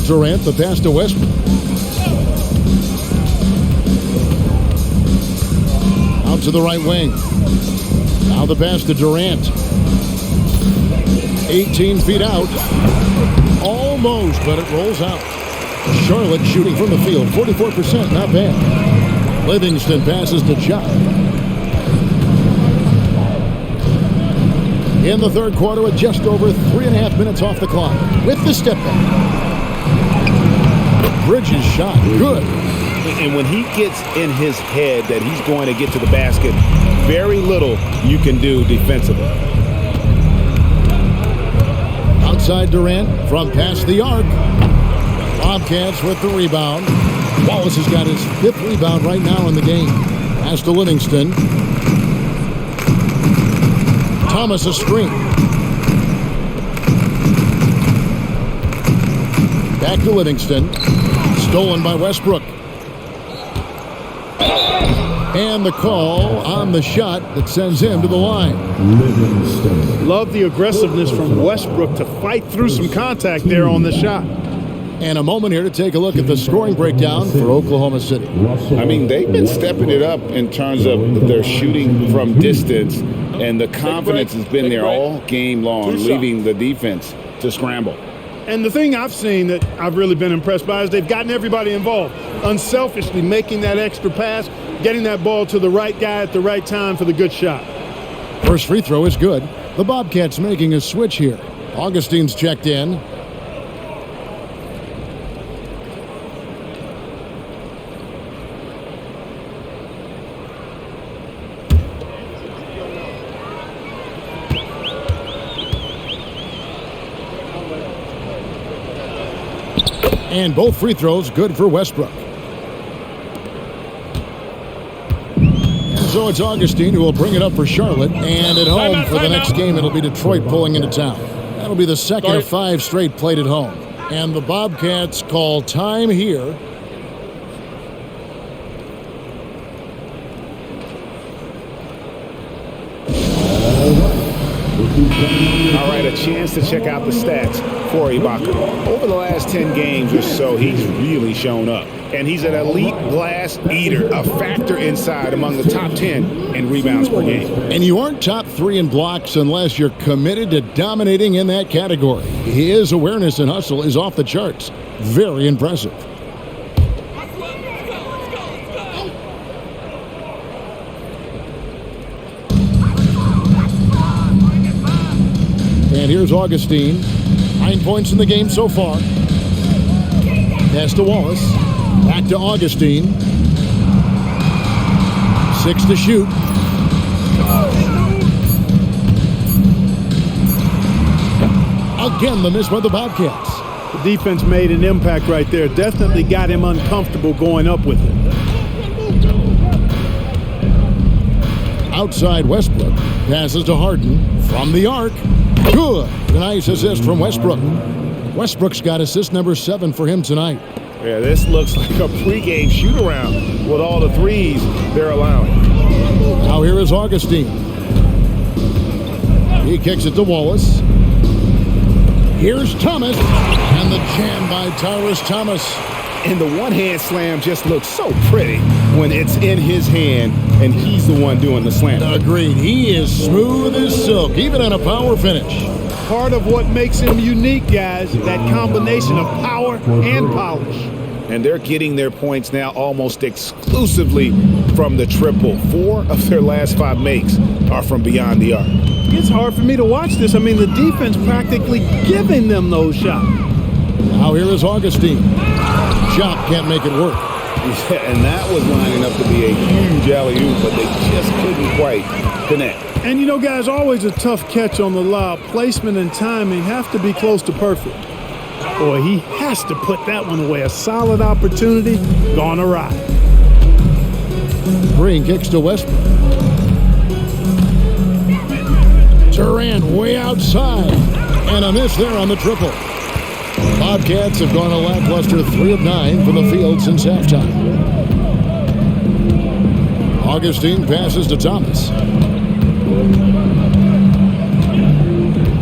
Durant, the pass to Westbrook. Out to the right wing. Now the pass to Durant. 18 feet out. Almost, but it rolls out. Charlotte shooting from the field. 44%, not bad. Livingston passes to Chop. In the third quarter with just over 3.5 minutes off the clock. With the step back. Bridges' shot, good. And when he gets in his head that he's going to get to the basket, very little you can do defensively. Outside Durant from past the arc. Bobcats with the rebound. Wallace has got his 5th rebound right now in the game. Pass to Livingston. Thomas a screen. Back to Livingston. Stolen by Westbrook. And the call on the shot that sends him to the line. Love the aggressiveness from Westbrook to fight through some contact there on the shot. And a moment here to take a look at the scoring breakdown for Oklahoma City. I mean, they've been stepping it up in terms of their shooting from distance, and the confidence has been there all game long, leaving the defense to scramble. And the thing I've seen that I've really been impressed by is they've gotten everybody involved, unselfishly making that extra pass, getting that ball to the right guy at the right time for the good shot. First free throw is good. The Bobcats making a switch here. Augustine's checked in. And both free throws good for Westbrook. And so it's Augustine who will bring it up for Charlotte. And at home for the next game, it'll be Detroit pulling into town. That'll be the second of 5 straight played at home. And the Bobcats call time here. All right, a chance to check out the stats for Ibaka. Over the last 10 games or so, he's really shown up. And he's an elite glass eater, a factor inside among the top 10 in rebounds per game. And you aren't top 3 in blocks unless you're committed to dominating in that category. His awareness and hustle is off the charts. Very impressive. And here's Augustine. 9 points in the game so far. Pass to Wallace. Back to Augustine. 6 to shoot. Again, the miss by the Bobcats. The defense made an impact right there. Definitely got him uncomfortable going up with it. Outside Westbrook. Passes to Harden. From the arc. Good. A nice assist from Westbrook. Westbrook's got assist number 7 for him tonight. Yeah, this looks like a pregame shoot-around with all the threes they're allowing. Now here is Augustine. He kicks it to Wallace. Here's Thomas. And the jam by Tyrus Thomas. And the one-hand slam just looks so pretty when it's in his hand and he's the one doing the slam. Agreed. He is smooth as silk, even on a power finish. Part of what makes him unique, guys, that combination of power and polish. And they're getting their points now almost exclusively from the triple. 4 of their last 5 makes are from beyond the arc. It's hard for me to watch this. I mean, the defense practically giving them those shots. Now here is Augustine. Shot can't make it work. Yeah, and that was lining up to be a huge alley-oop, but they just couldn't quite connect. And you know, guys, always a tough catch on the lob. Placement and timing have to be close to perfect. Boy, he has to put that one away. A solid opportunity gone awry. Green kicks to Westbrook. Durant way outside. And a miss there on the triple. Bobcats have gone a lackluster 3 of 9 from the field since halftime. Augustine passes to Thomas.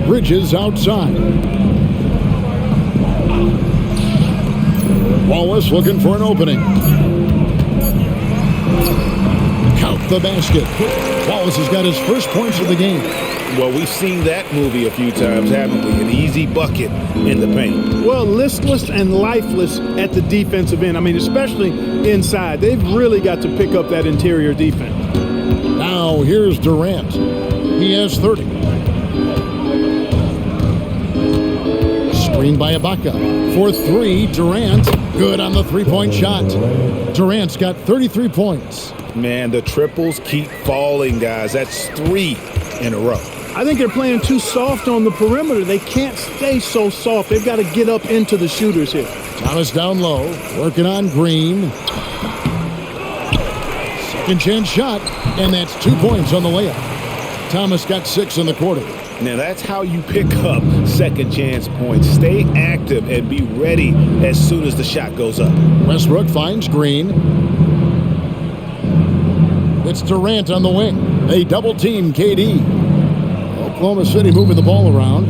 Bridges outside. Wallace looking for an opening. Count the basket. Wallace has got his first points of the game. Well, we've seen that movie a few times, haven't we? An easy bucket in the paint. Well, listless and lifeless at the defensive end. I mean, especially inside. They've really got to pick up that interior defense. Now here's Durant. He has 30. Screen by Ibaka. For three, Durant. Good on the three-point shot. Durant's got 33 points. Man, the triples keep falling, guys. That's 3 in a row. I think they're playing too soft on the perimeter. They can't stay so soft. They've got to get up into the shooters here. Thomas down low, working on Green. Second chance shot, and that's 2 points on the layup. Thomas got 6 in the quarter. Now that's how you pick up second chance points. Stay active and be ready as soon as the shot goes up. Westbrook finds Green. It's Durant on the wing. They double team KD. Oklahoma City moving the ball around.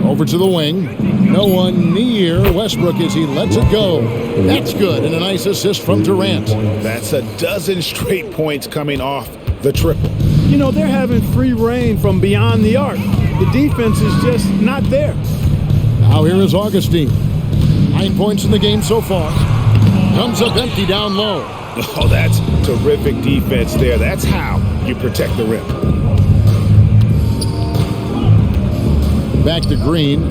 Over to the wing. No one near Westbrook as he lets it go. That's good, and a nice assist from Durant. That's a dozen straight points coming off the triple. You know, they're having free reign from beyond the arc. The defense is just not there. Now here is Augustine. 9 points in the game so far. Comes up empty down low. Oh, that's terrific defense there. That's how you protect the rim. Back to Green.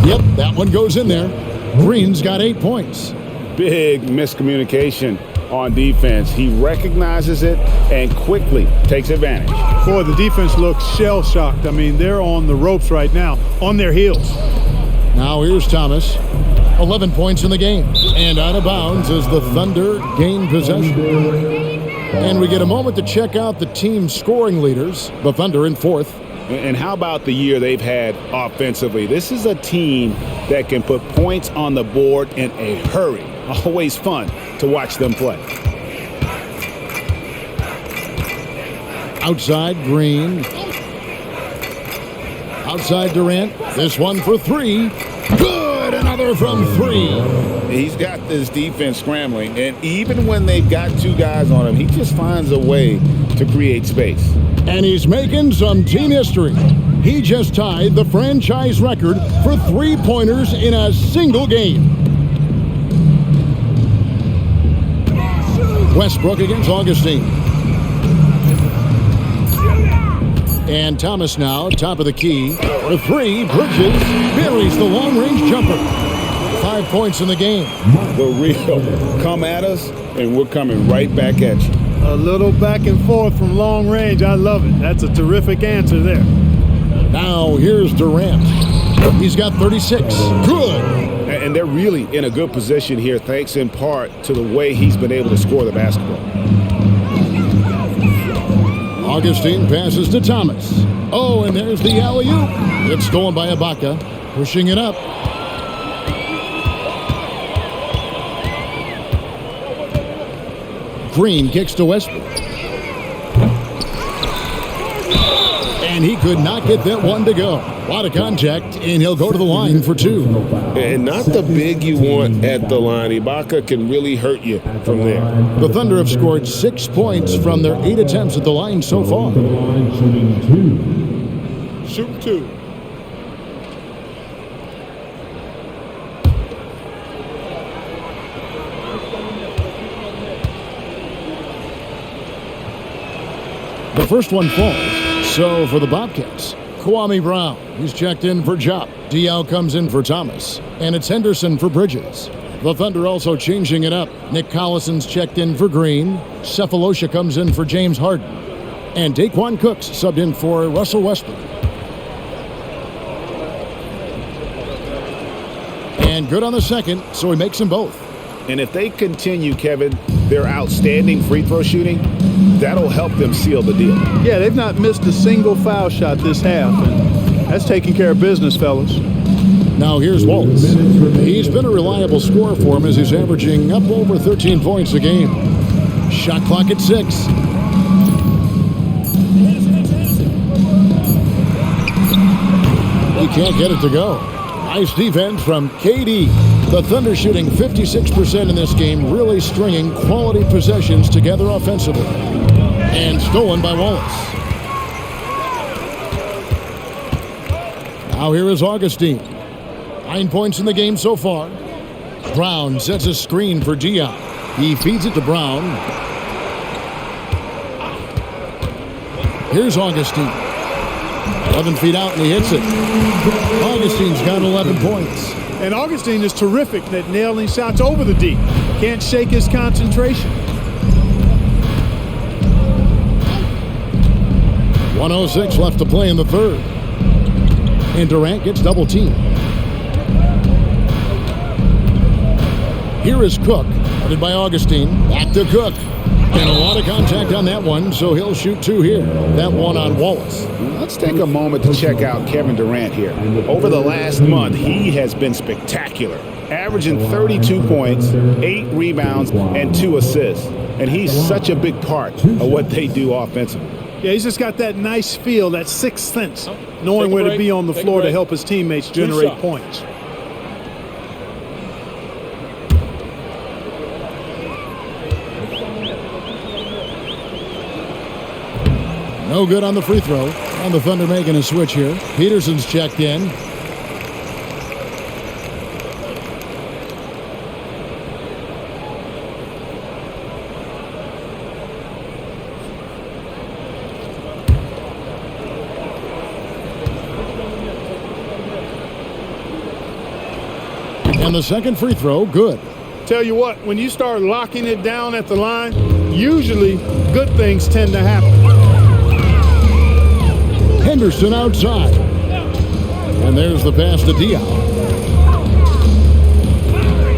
Yep, that one goes in there. Green's got 8 points. Big miscommunication on defense. He recognizes it and quickly takes advantage. Boy, the defense looks shell-shocked. I mean, they're on the ropes right now, on their heels. Now here's Thomas. 11 points in the game. And out of bounds as the Thunder gain possession. And we get a moment to check out the team's scoring leaders. The Thunder in 4th. And how about the year they've had offensively? This is a team that can put points on the board in a hurry. Always fun to watch them play. Outside Green. Outside Durant. This one for 3. Good! Another from 3. He's got this defense scrambling, and even when they've got 2 guys on him, he just finds a way to create space. And he's making some team history. He just tied the franchise record for 3-pointers in a single game. Westbrook against Augustine. And Thomas now, top of the key. For 3, Bridges buries the long-range jumper. 5 points in the game. The real come at us, and we're coming right back at you. A little back and forth from long range. I love it. That's a terrific answer there. Now here's Durant. He's got 36. Good. And they're really in a good position here, thanks in part to the way he's been able to score the basketball. Augustine passes to Thomas. Oh, and there's the alley-oop. It's stolen by Ibaka. Pushing it up. Green kicks to Westbrook. And he could not get that one to go. A lot of contact, and he'll go to the line for 2. And not the big you want at the line. Ibaka can really hurt you from there. The Thunder have scored 6 points from their 8 attempts at the line so far. Shoot 2. The first one falls. So for the Bobcats, Kwame Brown, he's checked in for Jop. DL comes in for Thomas. And it's Henderson for Bridges. The Thunder also changing it up. Nick Collison's checked in for Green. Cephalosha comes in for James Harden. And Daquan Cooks subbed in for Russell Westbrook. And good on the second, so he makes them both. And if they continue, Kevin, their outstanding free throw shooting, that'll help them seal the deal. Yeah, they've not missed a single foul shot this half. And that's taking care of business, fellas. Now here's Waltz. He's been a reliable scorer for him as he's averaging up over 13 points a game. Shot clock at 6. He can't get it to go. Nice defense from KD. The Thunder shooting 56% in this game, really stringing quality possessions together offensively. And stolen by Wallace. Now here is Augustine. 9 points in the game so far. Brown sets a screen for Dion. He feeds it to Brown. Here's Augustine. 11 feet out, and he hits it. Augustine's got 11 points. And Augustine is terrific at nailing shots over the D. Can't shake his concentration. 1:06 left to play in the third. And Durant gets double teamed. Here is Cook, guarded by Augustine. Back to Cook. And a lot of contact on that one, so he'll shoot 2 here. That one on Wallace. Let's take a moment to check out Kevin Durant here. Over the last month, he has been spectacular, averaging 32 points, 8 rebounds, and 2 assists. And he's such a big part of what they do offensively. Yeah, he's just got that nice feel, that sixth sense, knowing where to be on the floor to help his teammates generate points. No good on the free throw. And the Thunder making a switch here. Peterson's checked in. And the second free throw, good. Tell you what, when you start locking it down at the line, usually good things tend to happen. Henderson outside. And there's the pass to Diop.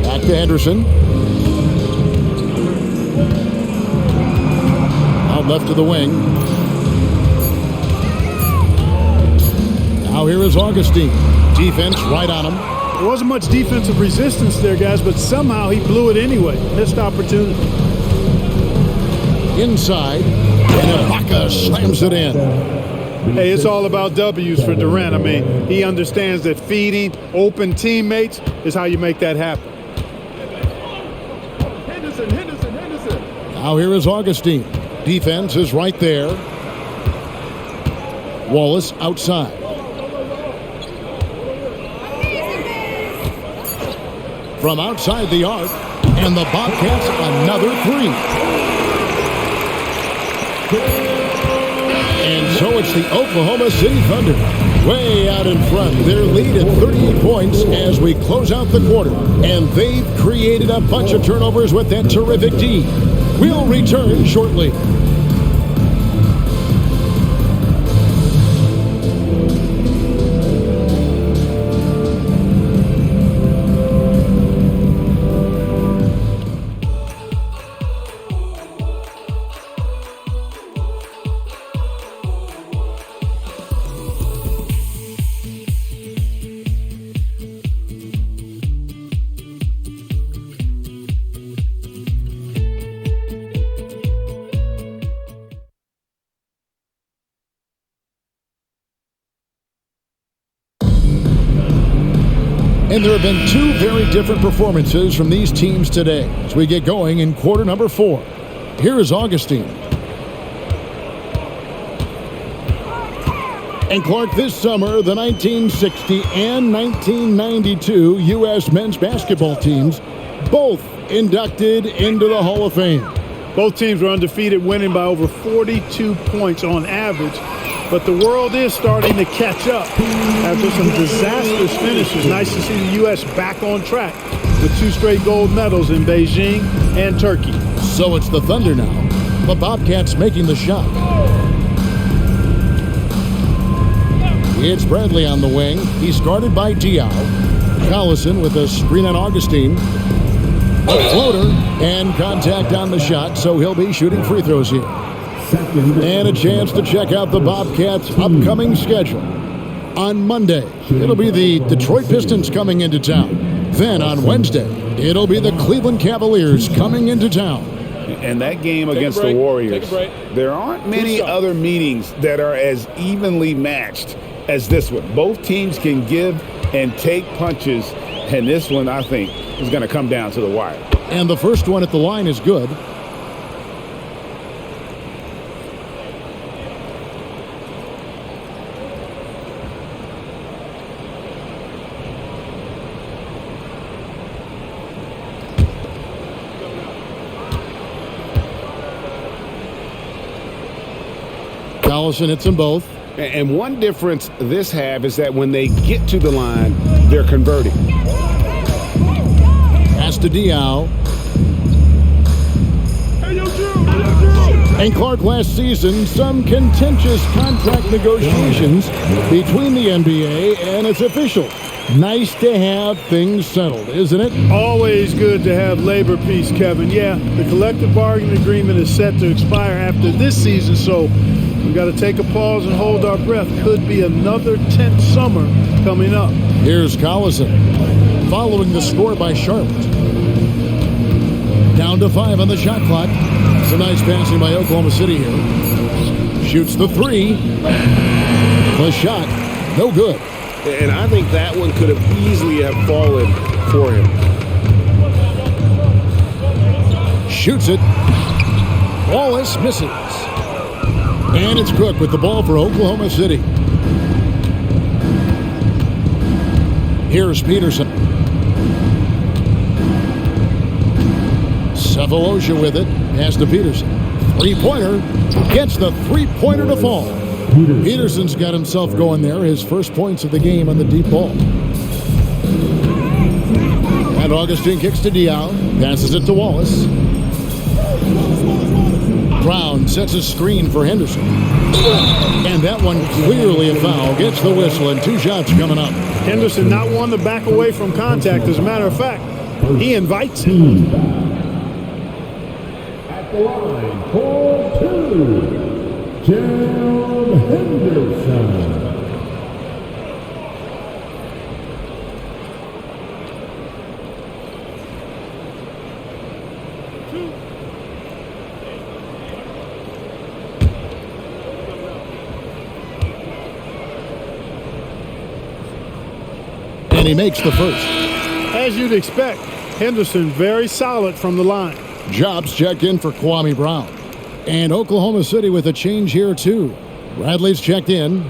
Back to Henderson. Out left to the wing. Now here is Augustine. Defense right on him. There wasn't much defensive resistance there, guys, but somehow he blew it anyway. Missed opportunity. Inside. And Ibaka slams it in. Hey, it's all about W's for Durant. I mean, he understands that feeding open teammates is how you make that happen. Henderson. Now here is Augustine. Defense is right there. Wallace outside. From outside the arc, and the Bobcats another 3. And so it's the Oklahoma City Thunder way out in front. Their lead at 38 points as we close out the quarter. And they've created a bunch of turnovers with that terrific D. We'll return shortly. And there have been 2 very different performances from these teams today as we get going in quarter number 4. Here is Augustine. And Clark, this summer, the 1960 and 1992 U.S. men's basketball teams both inducted into the Hall of Fame. Both teams were undefeated, winning by over 42 points on average. But the world is starting to catch up after some disastrous finishes. Nice to see the U.S. back on track with 2 straight gold medals in Beijing and Turkey. So it's the Thunder now. The Bobcats making the shot. It's Bradley on the wing. He's guarded by Diop. Collison with a screen on Augustine. A floater and contact on the shot, so he'll be shooting free throws here. And a chance to check out the Bobcats' upcoming schedule. On Monday, it'll be the Detroit Pistons coming into town. Then on Wednesday, it'll be the Cleveland Cavaliers coming into town. And that game against the Warriors, there aren't many other meetings that are as evenly matched as this one. Both teams can give and take punches, and this one, I think, is going to come down to the wire. And the first one at the line is good. Collison hits them both. And one difference this have is that when they get to the line, they're converting. Pass to Diao. And Clark, last season, some contentious contract negotiations between the NBA and its officials. Nice to have things settled, isn't it? Always good to have labor peace, Kevin. Yeah, the collective bargaining agreement is set to expire after this season, so we've got to take a pause and hold our breath. Could be another tense summer coming up. Here's Collison following the score by Charlotte. Down to 5 on the shot clock. It's a nice passing by Oklahoma City here. Shoots the 3. The shot, no good. And I think that one could have easily have fallen for him. Shoots it. Wallace misses. And it's Cook with the ball for Oklahoma City. Here's Peterson. Cephalosha with it. Pass to Peterson. Three-pointer. Gets the three-pointer to fall. Peterson's got himself going there. His first points of the game on the deep ball. And Augustine kicks to Diao. Passes it to Wallace. Brown sets a screen for Henderson. And that one clearly a foul. Gets the whistle and 2 shots coming up. Henderson not one to back away from contact. As a matter of fact, he invites it. At the line for 2, Henderson. And he makes the first. As you'd expect, Henderson very solid from the line. Jobs checked in for Kwame Brown. And Oklahoma City with a change here too. Bradley's checked in.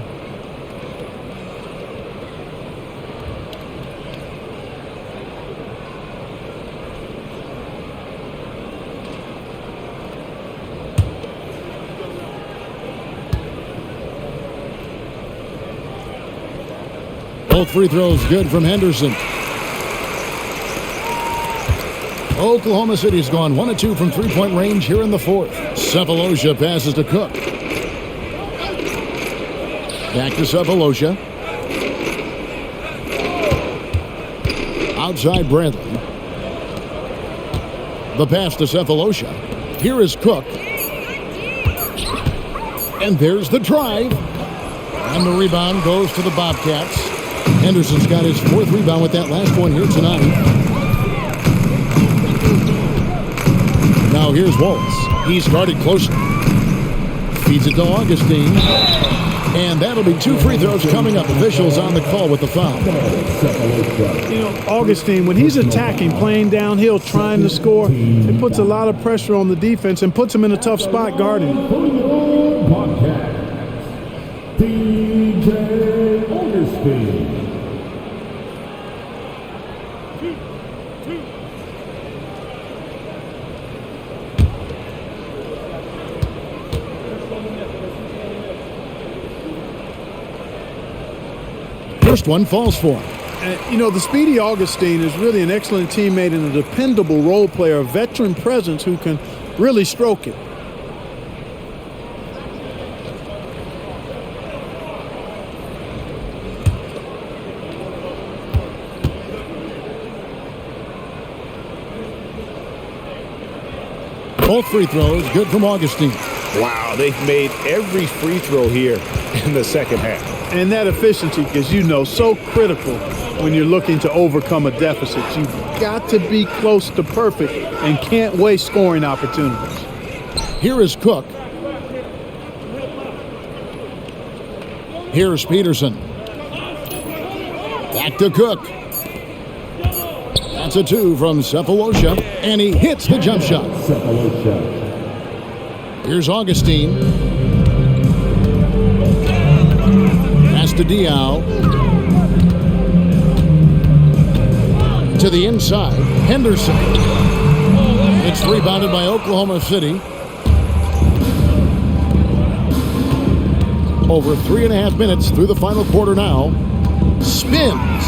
Both free throws good from Henderson. Oklahoma City's gone 1 of 2 from three-point range here in the fourth. Cephalosha passes to Cook. Back to Cephalosha. Outside Bradley. The pass to Cephalosha. Here is Cook. And there's the drive. And the rebound goes to the Bobcats. Henderson's got his 4th rebound with that last one here tonight. Now here's Wallace. He's guarded closely. Feeds it to Augustine. And that'll be 2 free throws coming up. Officials on the call with the foul. You know, Augustine, when he's attacking, playing downhill, trying to score, it puts a lot of pressure on the defense and puts him in a tough spot guarding. DJ Augustine. First one falls for him. You know, the speedy Augustine is really an excellent teammate and a dependable role player, a veteran presence who can really stroke it. Both free throws good from Augustine. Wow, they've made every free throw here in the second half. And that efficiency, as you know, so critical when you're looking to overcome a deficit. You've got to be close to perfect and can't waste scoring opportunities. Here is Cook. Here's Peterson. Back to Cook. That's a 2 from Cephalosha, and he hits the jump shot. Here's Augustine. Pass to Diao. To the inside, Henderson. It's rebounded by Oklahoma City. Over 3.5 minutes through the final quarter now. Spins.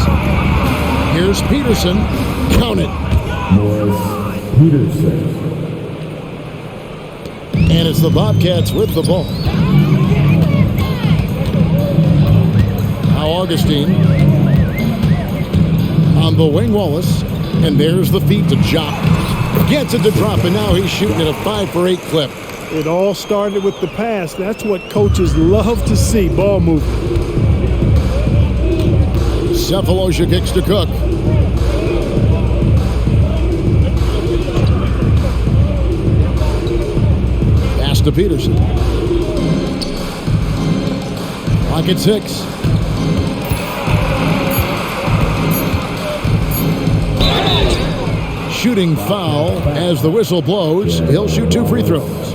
Here's Peterson. Count it. Morris Peterson. And it's the Bobcats with the ball. Now Augustine. On the wing, Wallace. And there's the feed to Jock. Gets it to drop, and now he's shooting at a 5-for-8 clip. It all started with the pass. That's what coaches love to see, ball movement. Cephalosha kicks to Cook. Pass to Peterson. Clock at 6. Shooting foul as the whistle blows. He'll shoot 2 free throws.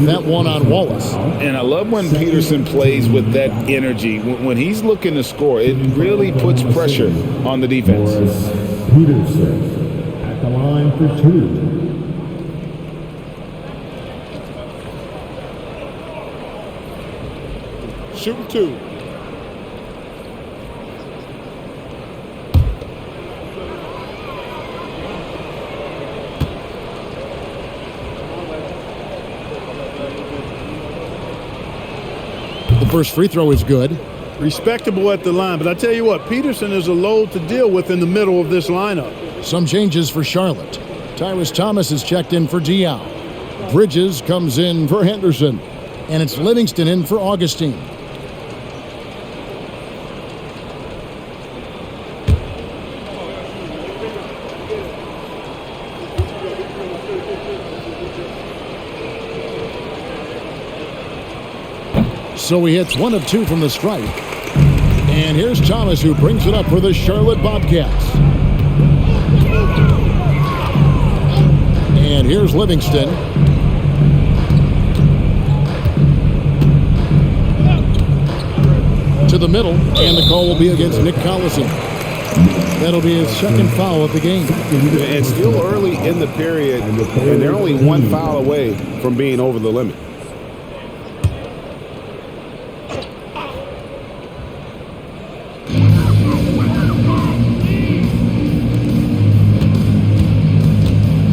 That one on Wallace. And I love when Peterson plays with that energy. When he's looking to score, it really puts pressure on the defense. Morris Peterson at the line for 2. Shooting 2. The first free throw is good. Respectable at the line, but I tell you what, Peterson is a load to deal with in the middle of this lineup. Some changes for Charlotte. Tyrus Thomas is checked in for Diao. Bridges comes in for Henderson. And it's Livingston in for Augustine. So he hits 1 of 2 from the stripe. And here's Thomas, who brings it up for the Charlotte Bobcats. And here's Livingston. To the middle, and the call will be against Nick Collison. That'll be his second foul of the game. And still early in the period, and they're only 1 foul away from being over the limit.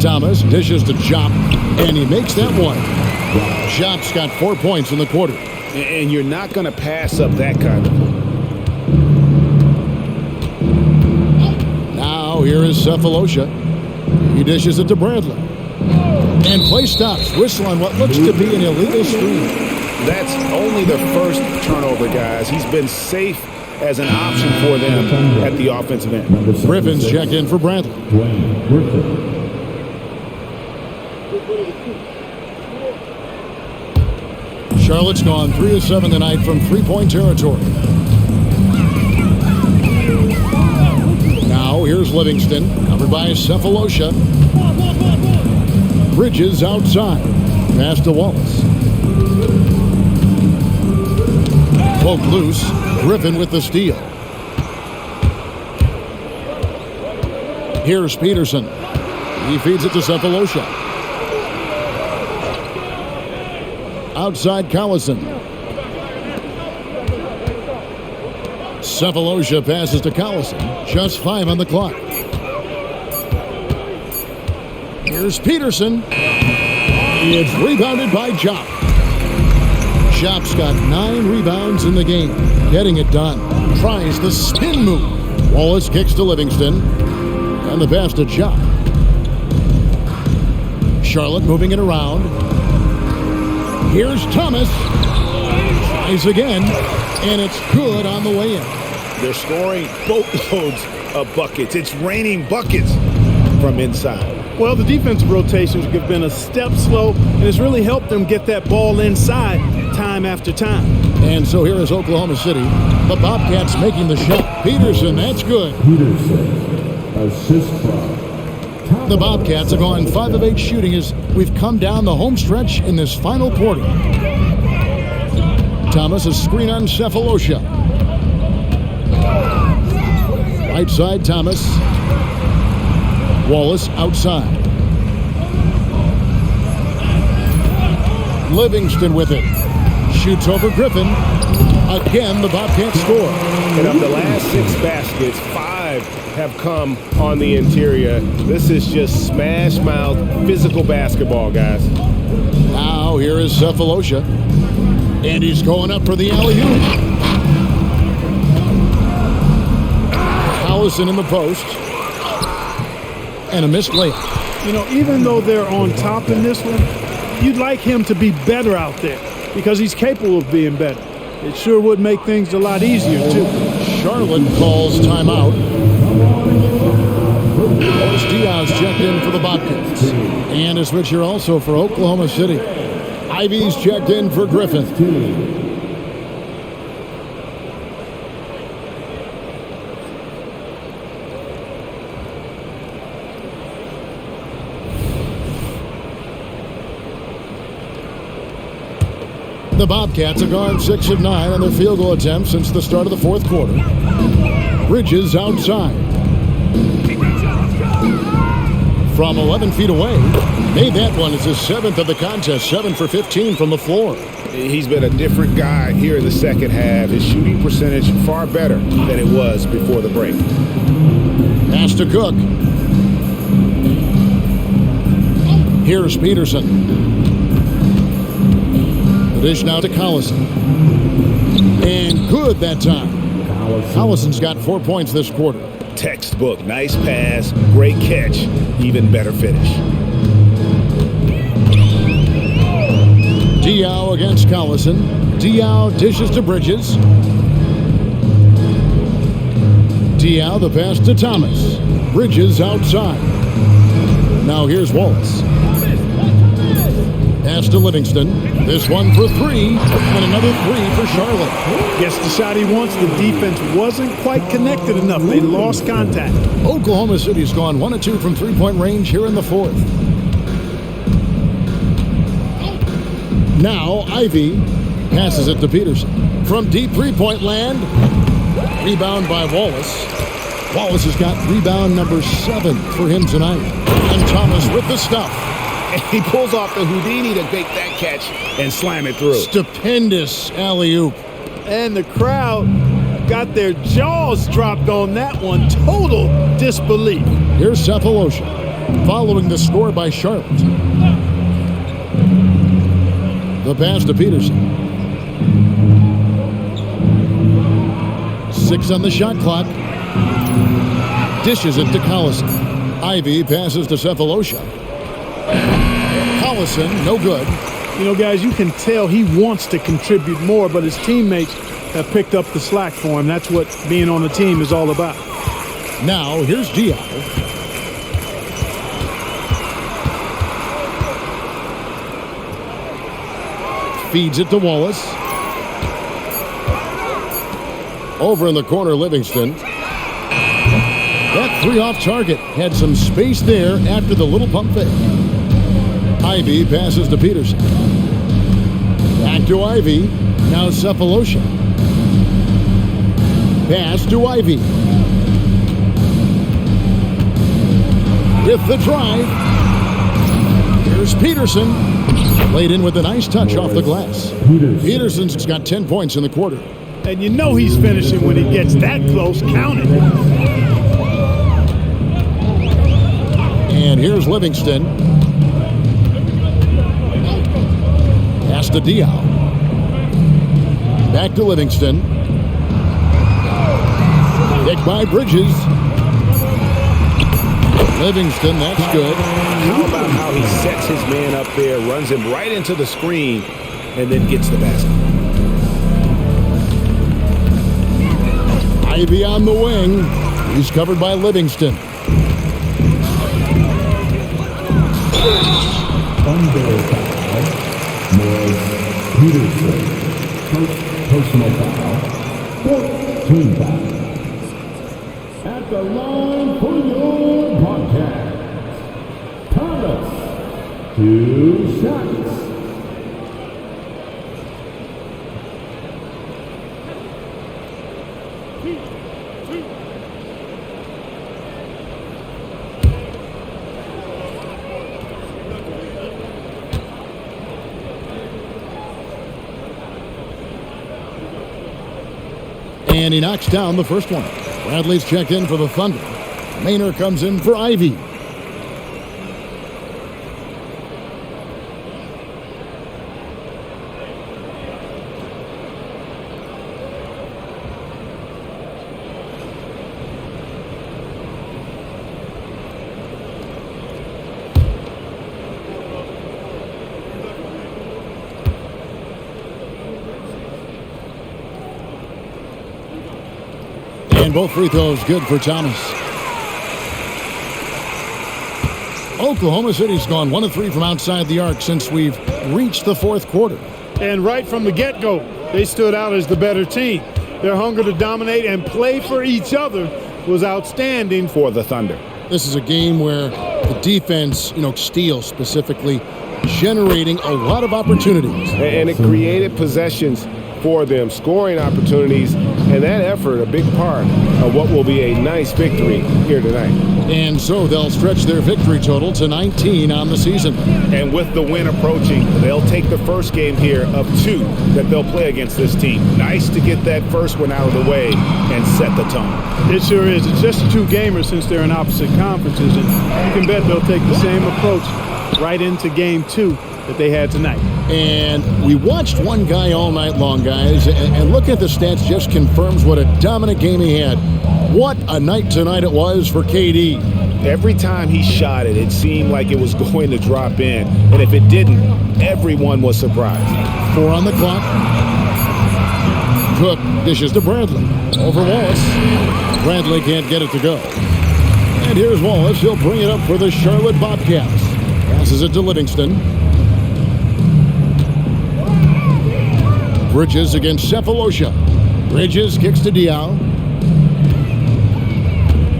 Thomas dishes to Jop, and he makes that one. Jop's got 4 points in the quarter. And you're not going to pass up that kind of one. Now here is Cephalosha. He dishes it to Bradley. And play stops. Whistle on what looks to be an illegal screen. That's only the first turnover, guys. He's been safe as an option for them at the offensive end. Griffin's checked in for Bradley. Dwayne Griffin. Charlotte's gone 3 of 7 tonight from three-point territory. Now here's Livingston, covered by Cephalosha. Bridges outside. Pass to Wallace. Poke loose. Griffin with the steal. Here's Peterson. He feeds it to Cephalosha. Outside Collison. Cephalosha passes to Collison. Just 5 on the clock. Here's Peterson. It's rebounded by Jop. Jop's got 9 rebounds in the game. Getting it done. Tries the spin move. Wallace kicks to Livingston. And the pass to Jop. Charlotte moving it around. Here's Thomas. Tries again. And it's good on the way in. They're scoring boatloads of buckets. It's raining buckets from inside. Well, the defensive rotations have been a step slow, and it's really helped them get that ball inside time after time. And so here is Oklahoma City. The Bobcats making the shot. Peterson, that's good. Peterson, assist from. The Bobcats have gone 5 of 8 shooting as we've come down the home stretch in this final quarter. Thomas, a screen on Cephalosha. Right side, Thomas. Wallace outside. Livingston with it. shoots over Griffin. Again, the Bobcats score. And of the last 6 baskets, 5 have come on the interior. This is just smash mouth physical basketball, guys. Now here is Cephalosha. And he's going up for the alley-oop. Collison in the post. And a missed layup. You know, even though they're on top in this one, you'd like him to be better out there because he's capable of being better. It sure would make things a lot easier, too. Charlotte calls timeout. Boris Diaz checked in for the Bobcats. And a switcher also for Oklahoma City. Ivy's checked in for Griffin. The Bobcats have gone 6 of 9 on their field goal attempts since the start of the fourth quarter. Bridges outside. From 11 feet away. Made that one as his 7th of the contest. 7 for 15 from the floor. He's been a different guy here in the second half. His shooting percentage far better than it was before the break. Pass to Cook. Here's Peterson. Dish now to Collison. And good that time. Collison's got 4 points this quarter. Textbook. Nice pass. Great catch. Even better finish. Diaw against Collison. Diaw dishes to Bridges. Diaw the pass to Thomas. Bridges outside. Now here's Wallace. Pass to Livingston. This one for 3, and another 3 for Charlotte. Gets the shot he wants. The defense wasn't quite connected enough. They lost contact. Oklahoma City's gone 1 of 2 from 3-point range here in the fourth. Now Ivy passes it to Peterson. From deep 3-point land. Rebound by Wallace. Wallace has got rebound number 7 for him tonight. And Thomas with the stuff. He pulls off the Houdini to make that catch and slam it through. Stupendous alley-oop. And the crowd got their jaws dropped on that one. Total disbelief. Here's Cephalosha, following the score by Charlotte. The pass to Peterson. 6 on the shot clock. Dishes it to Collison. Ivy passes to Cephalosha. Collison, no good. You know, guys, you can tell he wants to contribute more, but his teammates have picked up the slack for him. That's what being on a team is all about. Now, here's Diaw. Feeds it to Wallace. Over in the corner, Livingston. That 3 off target. Had some space there after the little pump fake. Ivy passes to Peterson. Back to Ivy. Now Cephalosha. Pass to Ivy. With the drive. Here's Peterson. Laid in with a nice touch off the glass. Peterson's got 10 points in the quarter. And you know he's finishing when he gets that close. Count it. And here's Livingston. Pass to Diaw. Back to Livingston. Picked by Bridges. Livingston, that's good. How about how he sets his man up there, runs him right into the screen, and then gets the basket. Ivy on the wing. He's covered by Livingston. Peterson, first personal foul, 14 fouls. At the line for your Bobcats, Thomas, 2 shots. And he knocks down the first one. Bradley's checked in for the Thunder. Maynor comes in for Ivy. And both free throws good for Thomas. Oklahoma City's gone 1 of 3 from outside the arc since we've reached the fourth quarter. And right from the get-go, they stood out as the better team. Their hunger to dominate and play for each other was outstanding for the Thunder. This is a game where the defense, Steele specifically, generating a lot of opportunities. And it created possessions for them, scoring opportunities, and that effort a big part of what will be a nice victory here tonight. And so they'll stretch their victory total to 19 on the season. And with the win approaching, they'll take the first game here of 2 that they'll play against this team. Nice to get that first one out of the way and set the tone. It sure is. It's just 2 gamers since they're in opposite conferences, and you can bet they'll take the same approach right into game 2 that they had tonight. And we watched one guy all night long, guys, and looking at the stats just confirms what a dominant game he had. What a night tonight it was for KD. Every time he shot it, it seemed like it was going to drop in. And if it didn't, everyone was surprised. 4 on the clock. Cook dishes to Bradley. Over Wallace. Bradley can't get it to go. And here's Wallace. He'll bring it up for the Charlotte Bobcats. Passes it to Livingston. Bridges against Cephalosha. Bridges kicks to Diaw.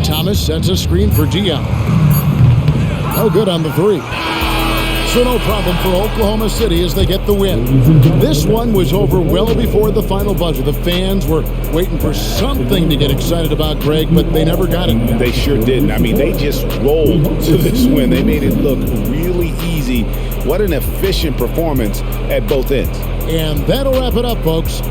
Thomas sets a screen for Diaw. No good on the 3. So no problem for Oklahoma City as they get the win. This one was over well before the final buzzer. The fans were waiting for something to get excited about, Greg, but they never got it. They sure didn't. I mean, they just rolled to this win. They made it look really easy. What an efficient performance at both ends. And that'll wrap it up, folks.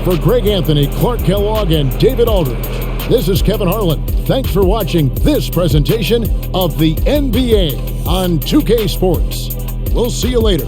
For Greg Anthony, Clark Kellogg, and David Aldridge, this is Kevin Harlan. Thanks for watching this presentation of the NBA on 2K Sports. We'll see you later.